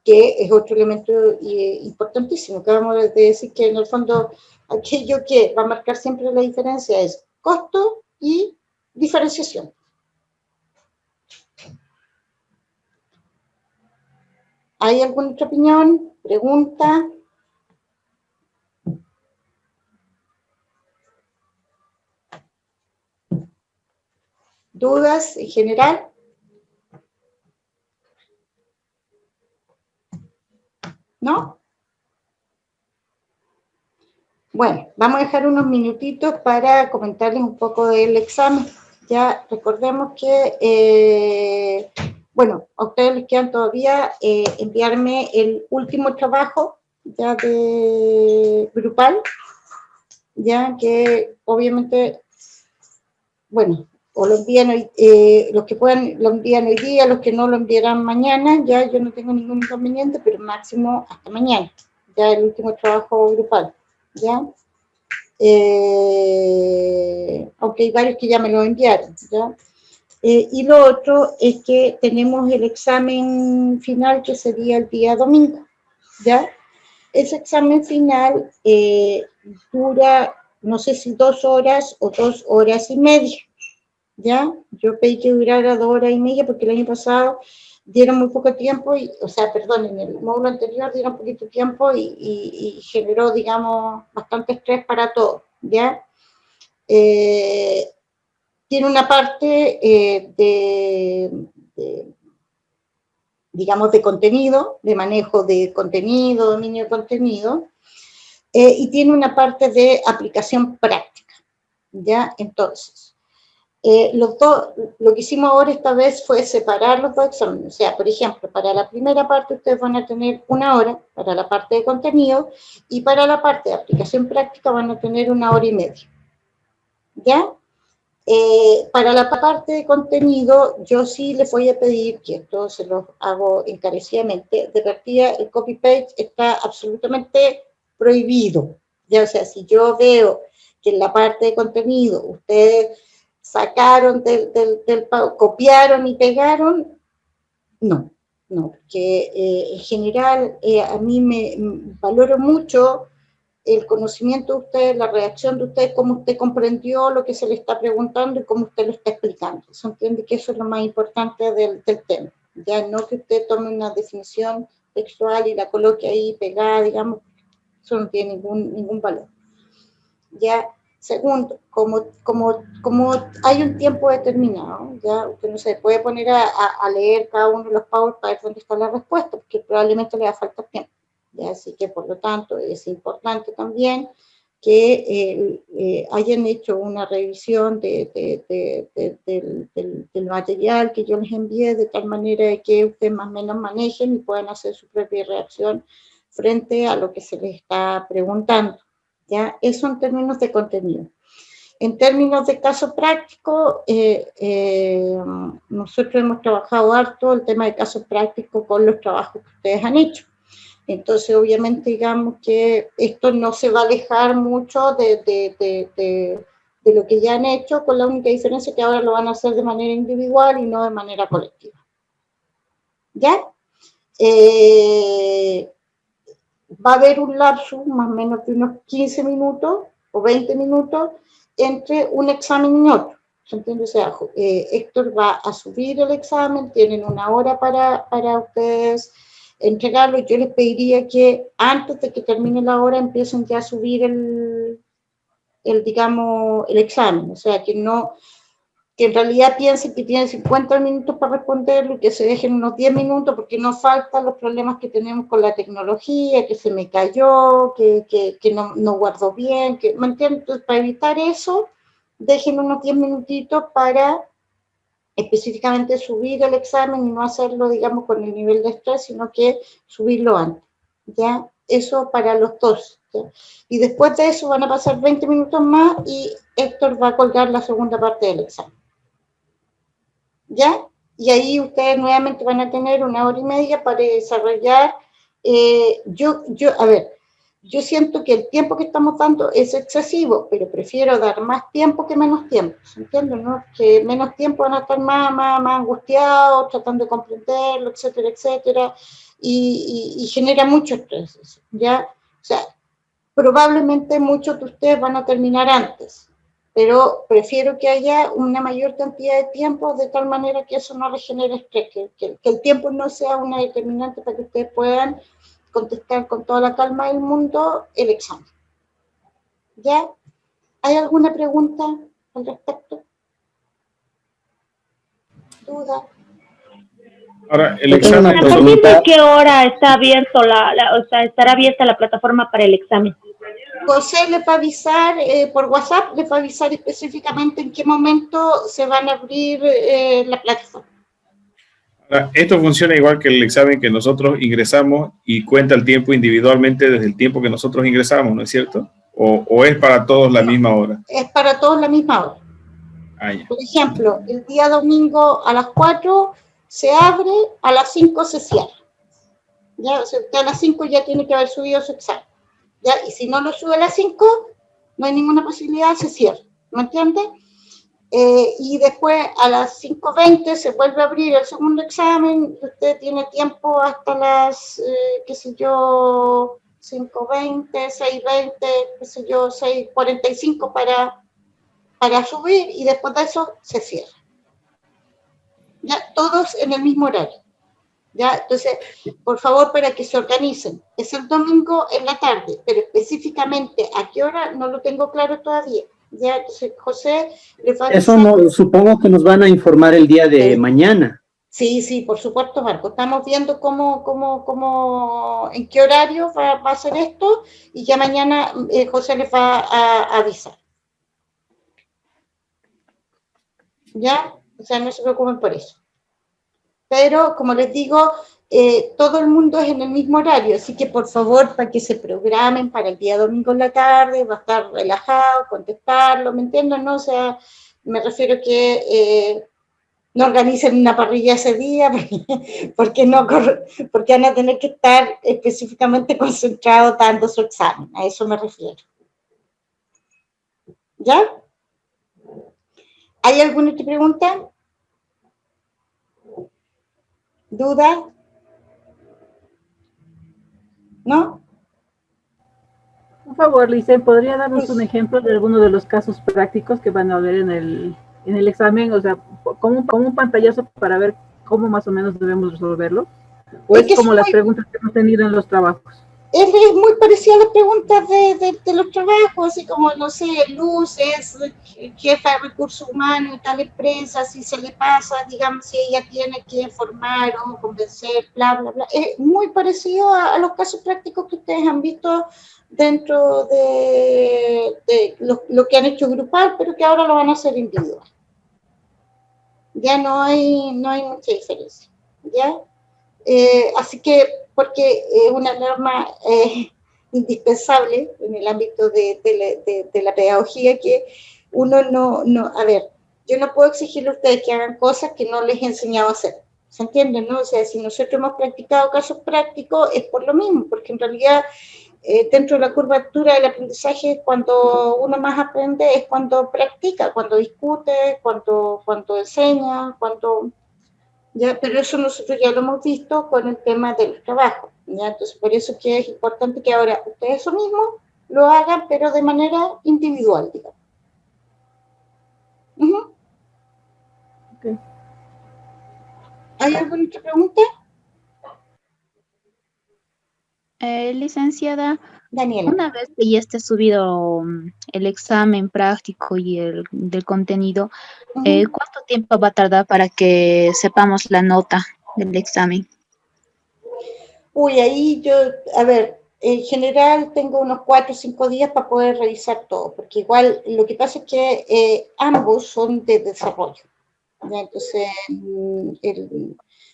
Speaker 1: Que es otro elemento importantísimo. Acabamos de decir que en el fondo aquello que va a marcar siempre la diferencia es costo y diferenciación. ¿Hay alguna otra opinión? ¿Pregunta? ¿Dudas en general? ¿No? Bueno, vamos a dejar unos minutitos para comentarles un poco del examen. Ya recordemos que, bueno, a ustedes les quedan todavía enviarme el último trabajo ya de grupal, ya que obviamente, bueno, o lo envían hoy, los que puedan lo envían hoy día, los que no lo enviarán mañana, ya yo no tengo ningún inconveniente, pero máximo hasta mañana, ya el último trabajo grupal, ¿ya? Aunque hay varios que ya me lo enviaron, ¿ya? Y lo otro es que tenemos el examen final, que sería el día domingo, ¿ya? Ese examen final dura, no sé si 2 horas o 2 horas y media, ¿ya? Yo pedí que durara 2 horas y media porque el año pasado dieron muy poco tiempo, en el módulo anterior dieron poquito tiempo y generó, digamos, bastante estrés para todos, ¿ya? Tiene una parte digamos, de contenido, de manejo de contenido, dominio de contenido, y tiene una parte de aplicación práctica, ¿ya? Entonces, lo que hicimos ahora esta vez fue separar los dos exámenes. O sea, por ejemplo, para la primera parte ustedes van a tener 1 hora para la parte de contenido y para la parte de aplicación práctica van a tener 1 hora y media. ¿Ya? Para la parte de contenido, yo sí les voy a pedir, que esto se los hago encarecidamente, de partida el copy-paste está absolutamente prohibido. Ya, o sea, si yo veo que en la parte de contenido ustedes sacaron copiaron y pegaron, no, porque en general a mí me valoro mucho el conocimiento de usted, la reacción de usted, cómo usted comprendió lo que se le está preguntando y cómo usted lo está explicando. ¿Se entiende que eso es lo más importante del tema? Ya no que usted tome una definición textual y la coloque ahí pegada, digamos, eso no tiene ningún valor. Ya. Segundo, como hay un tiempo determinado, ya usted no se puede poner a leer cada uno de los PowerPoint para ver dónde está la respuesta, porque probablemente le va a faltar tiempo. ¿Ya? Así que, por lo tanto, es importante también que hayan hecho una revisión del material que yo les envié, de tal manera de que ustedes más o menos manejen y puedan hacer su propia reacción frente a lo que se les está preguntando. ¿Ya? Eso en términos de contenido. En términos de caso práctico, nosotros hemos trabajado harto el tema de caso práctico con los trabajos que ustedes han hecho. Entonces, obviamente, digamos que esto no se va a alejar mucho de de lo que ya han hecho, con la única diferencia que ahora lo van a hacer de manera individual y no de manera colectiva. ¿Ya? Va a haber un lapso más o menos de unos 15 minutos o 20 minutos entre un examen y otro. ¿Se entiende? O sea, Héctor va a subir el examen, tienen una hora para ustedes entregarlo. Yo les pediría que antes de que termine la hora empiecen ya a subir digamos, el examen. O sea, que en realidad piensen que tienen 50 minutos para responderlo y que se dejen unos 10 minutos porque no faltan los problemas que tenemos con la tecnología, que se me cayó, que no guardó bien, ¿me entiendes? Entonces, para evitar eso, dejen unos 10 minutitos para específicamente subir el examen y no hacerlo, digamos, con el nivel de estrés, sino que subirlo antes, ¿ya? Eso para los dos, ¿ya? Y después de eso van a pasar 20 minutos más y Héctor va a colgar la segunda parte del examen, ¿ya? Y ahí ustedes nuevamente van a tener una hora y media para desarrollar, yo siento que el tiempo que estamos dando es excesivo, pero prefiero dar más tiempo que menos tiempo, ¿se entiende? ¿No? Que menos tiempo van a estar más angustiados, tratando de comprenderlo, etcétera, etcétera, y genera mucho estrés, ¿ya? O sea, probablemente muchos de ustedes van a terminar antes, pero prefiero que haya una mayor cantidad de tiempo de tal manera que eso no les genere estrés, que el tiempo no sea una determinante para que ustedes puedan contestar con toda la calma del mundo el examen. ¿Ya? ¿Hay alguna pregunta al respecto? ¿Duda?
Speaker 5: Ahora, el examen...
Speaker 7: ¿A partir de qué hora está abierto estará abierta la plataforma para el examen?
Speaker 1: José les va a avisar por WhatsApp, les va a avisar específicamente en qué momento se van a abrir la plataforma.
Speaker 5: Ahora, esto funciona igual que el examen que nosotros ingresamos y cuenta el tiempo individualmente desde el tiempo que nosotros ingresamos, ¿no es cierto? ¿O es para todos la misma hora? Es
Speaker 1: para todos la misma hora. Por ejemplo, el día domingo a las 4 se abre, a las 5 se cierra. ¿Ya? O sea, usted a las 5 ya tiene que haber subido su examen. ¿Ya? Y si no lo sube a las 5, no hay ninguna posibilidad, se cierra. ¿Me entiende? Y después a las 5:20 se vuelve a abrir el segundo examen y usted tiene tiempo hasta las, 5:20, 6:20, 6:45 para subir y después de eso se cierra. Ya, todos en el mismo horario. ¿Ya? Entonces, por favor, para que se organicen. Es el domingo en la tarde, pero específicamente a qué hora no lo tengo claro todavía. Ya, entonces, José, le va a
Speaker 2: eso no, supongo que nos van a informar el día de mañana.
Speaker 1: Sí, por supuesto, Marco. Estamos viendo en qué horario va a ser esto y ya mañana José les va a avisar. ¿Ya? O sea, no se preocupen por eso. Pero, como les digo, todo el mundo es en el mismo horario, así que por favor, para que se programen para el día domingo en la tarde, va a estar relajado, contestarlo, ¿me entienden? ¿No? O sea, me refiero que no organicen una parrilla ese día, porque van a tener que estar específicamente concentrados dando su examen, a eso me refiero. ¿Ya? ¿Hay alguna otra pregunta? ¿Duda? ¿No?
Speaker 8: Por favor, Lice, ¿podría darnos un ejemplo de alguno de los casos prácticos que van a ver en el examen? O sea, como un pantallazo para ver cómo más o menos debemos resolverlo. ¿O es como las preguntas que hemos tenido en los trabajos?
Speaker 1: Es muy parecido a las preguntas de los trabajos, así como, no sé, Luces, jefa de recursos humanos y tal empresa, si se le pasa, digamos, si ella tiene que formar o convencer, bla, bla, bla. Es muy parecido a los casos prácticos que ustedes han visto dentro de lo que han hecho grupal, pero que ahora lo van a hacer individual. Ya no hay mucha diferencia, ¿ya? Así que, porque es una norma indispensable en el ámbito de la pedagogía, que uno a ver, yo no puedo exigirle a ustedes que hagan cosas que no les he enseñado a hacer, ¿se entiende, no? O sea, si nosotros hemos practicado casos prácticos es por lo mismo, porque en realidad dentro de la curvatura del aprendizaje, cuando uno más aprende es cuando practica, cuando discute, cuando enseña, ya, pero eso nosotros ya lo hemos visto con el tema del trabajo, ¿ya? Entonces, por eso que es importante que ahora ustedes eso mismo lo hagan, pero de manera individual, digamos.
Speaker 8: Okay.
Speaker 1: ¿Hay alguna otra pregunta?
Speaker 4: Licenciada,
Speaker 1: Daniela.
Speaker 4: una vez que ya esté subido el examen práctico y el del contenido, ¿cuánto tiempo va a tardar para que sepamos la nota del examen?
Speaker 1: Uy, ahí yo, a ver, en general tengo unos 4 o 5 días para poder revisar todo, porque igual lo que pasa es que ambos son de desarrollo, ¿ya? Entonces,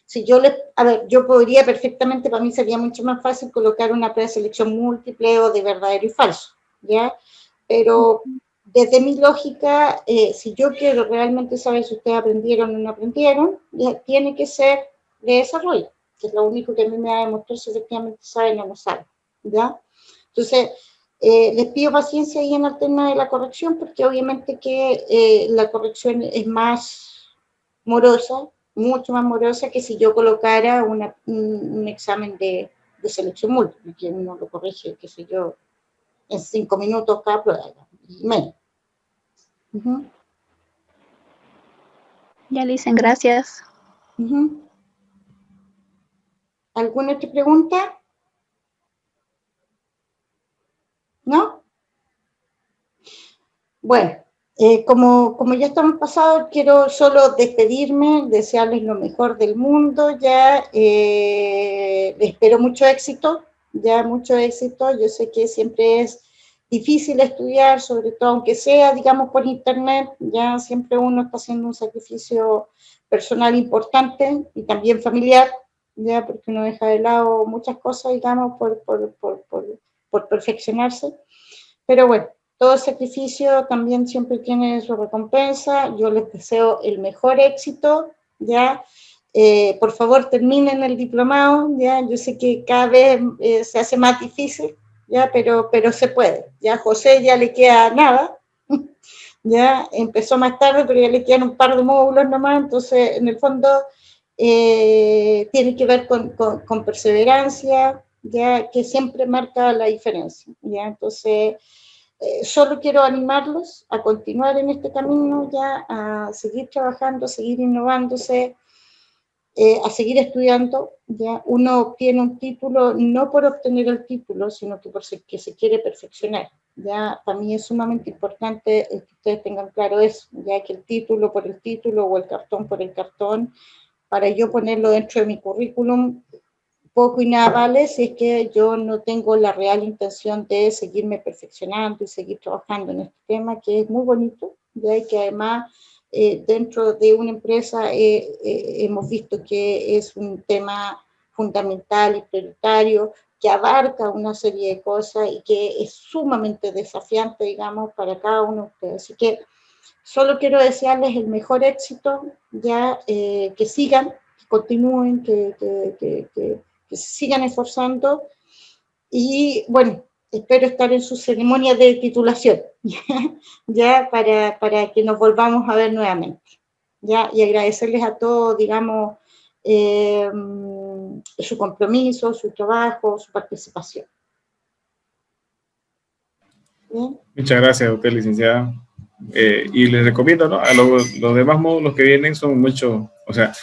Speaker 1: si yo a ver, yo podría perfectamente, para mí sería mucho más fácil colocar una preselección múltiple o de verdadero y falso, ¿ya? Pero desde mi lógica, si yo quiero realmente saber si ustedes aprendieron o no aprendieron, ya tiene que ser de desarrollo, que es lo único que a mí me va a demostrar si efectivamente saben o no saben, ¿ya? Entonces, les pido paciencia ahí en el tema de la corrección, porque obviamente que la corrección es más morosa, mucho más morosa que si yo colocara un examen de selección múltiple, que uno lo corrige, qué sé yo, en 5 minutos cada prueba, y menos.
Speaker 4: Ya le dicen gracias.
Speaker 1: ¿Alguna otra pregunta? ¿No? Bueno, como ya estamos pasados, quiero solo despedirme, desearles lo mejor del mundo, ya les espero mucho éxito, ya mucho éxito. Yo sé que siempre es difícil estudiar, sobre todo aunque sea, digamos, por internet, ya siempre uno está haciendo un sacrificio personal importante y también familiar, ya porque uno deja de lado muchas cosas, digamos, por perfeccionarse. Pero bueno, todo sacrificio también siempre tiene su recompensa. Yo les deseo el mejor éxito, ¿ya? Por favor, terminen el diplomado, ¿ya? Yo sé que cada vez se hace más difícil, ¿ya? Pero se puede, ¿ya? José ya le queda nada, ya empezó más tarde, pero ya le quedan un par de módulos nomás, entonces en el fondo tiene que ver con perseverancia, ya que siempre marca la diferencia, ¿ya? Entonces, solo quiero animarlos a continuar en este camino, ya a seguir trabajando, a seguir innovándose, a seguir estudiando, ya uno obtiene un título no por obtener el título, sino que porque se quiere perfeccionar, ya para mí es sumamente importante que ustedes tengan claro eso, ya que el título por el título o el cartón por el cartón, para yo ponerlo dentro de mi currículum, poco y nada vale si es que yo no tengo la real intención de seguirme perfeccionando y seguir trabajando en este tema, que es muy bonito, ya y que además dentro de una empresa hemos visto que es un tema fundamental y prioritario, que abarca una serie de cosas y que es sumamente desafiante, digamos, para cada uno de ustedes. Así que solo quiero desearles el mejor éxito, ya que sigan, que continúen, que se sigan esforzando y bueno, espero estar en su ceremonia de titulación, ya para que nos volvamos a ver nuevamente, ya, y agradecerles a todos, digamos, su compromiso, su trabajo, su participación. ¿Bien?
Speaker 5: Muchas gracias a usted, licenciada. Y les recomiendo, ¿no? A los demás módulos que vienen son muchos, o sea,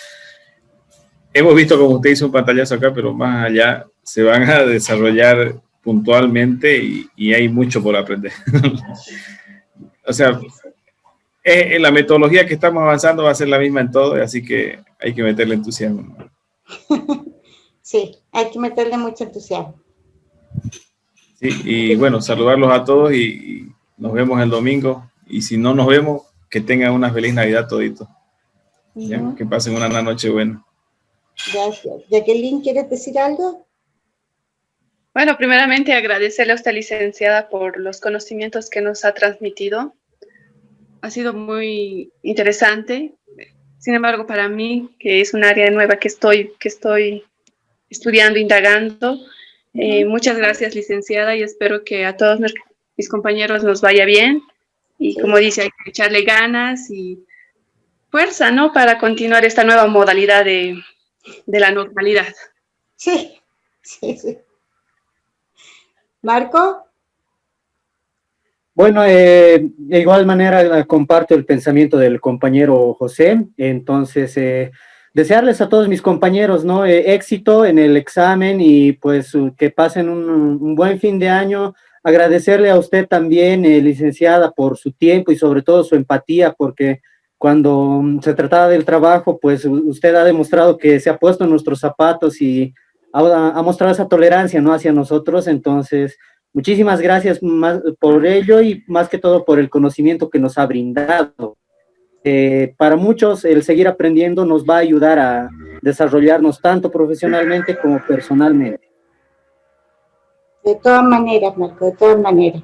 Speaker 5: hemos visto como usted hizo un pantallazo acá, pero más allá se van a desarrollar puntualmente y hay mucho por aprender. O sea, la metodología que estamos avanzando va a ser la misma en todo, así que hay que meterle entusiasmo.
Speaker 1: Sí, hay que meterle mucho entusiasmo.
Speaker 5: Sí, y bueno, saludarlos a todos y nos vemos el domingo. Y si no nos vemos, que tengan una feliz Navidad toditos. ¿Ya? Que pasen una noche buena.
Speaker 1: Gracias. Jacqueline, ¿quieres decir algo?
Speaker 3: Bueno, primeramente agradecerle a usted, licenciada, por los conocimientos que nos ha transmitido. Ha sido muy interesante. Sin embargo, para mí, que es un área nueva que estoy estudiando, indagando, Muchas gracias, licenciada, y espero que a todos mis compañeros nos vaya bien. Y como dice, hay que echarle ganas y fuerza, ¿no? Para continuar esta nueva modalidad de la normalidad.
Speaker 1: Sí, sí, sí. ¿Marco?
Speaker 2: Bueno, de igual manera comparto el pensamiento del compañero José. Entonces, desearles a todos mis compañeros, ¿no? Éxito en el examen y pues que pasen un buen fin de año. Agradecerle a usted también, licenciada, por su tiempo y sobre todo su empatía, porque cuando se trataba del trabajo, pues usted ha demostrado que se ha puesto en nuestros zapatos y ha mostrado esa tolerancia, ¿no? Hacia nosotros. Entonces, muchísimas gracias más por ello y más que todo por el conocimiento que nos ha brindado. Para muchos el seguir aprendiendo nos va a ayudar a desarrollarnos tanto profesionalmente como personalmente.
Speaker 1: De todas maneras, Marco, de todas maneras.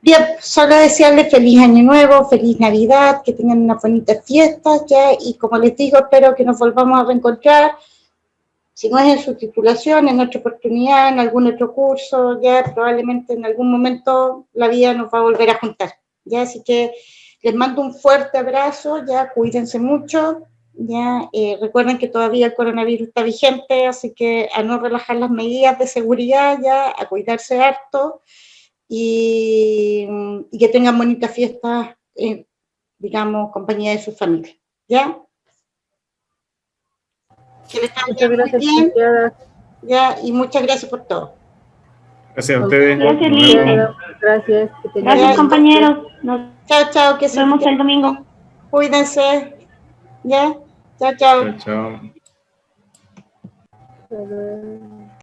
Speaker 1: Bien, solo desearles feliz año nuevo, feliz Navidad, que tengan unas bonitas fiestas, ya, y como les digo, espero que nos volvamos a reencontrar, si no es en su titulación, en otra oportunidad, en algún otro curso, ya probablemente en algún momento la vida nos va a volver a juntar, ya, así que les mando un fuerte abrazo, ya, cuídense mucho, ya, recuerden que todavía el coronavirus está vigente, así que a no relajar las medidas de seguridad, ya, a cuidarse harto, y que tengan bonitas fiestas, digamos, compañía de sus familias, ¿ya? Que les vaya
Speaker 8: Muchas gracias,
Speaker 1: muy bien,
Speaker 8: licenciada.
Speaker 1: ¿ya? Y muchas gracias por todo.
Speaker 5: Gracias a ustedes.
Speaker 7: Gracias,
Speaker 5: Nos
Speaker 7: Lice.
Speaker 5: vemos.
Speaker 8: Gracias. Que tengan
Speaker 7: Gracias,
Speaker 1: Ya.
Speaker 7: compañeros. Nos
Speaker 1: Chao, chao, que se
Speaker 7: vemos el domingo.
Speaker 1: cuídense, ¿ya? Chao, chao.
Speaker 5: Chao, chao.
Speaker 8: bien.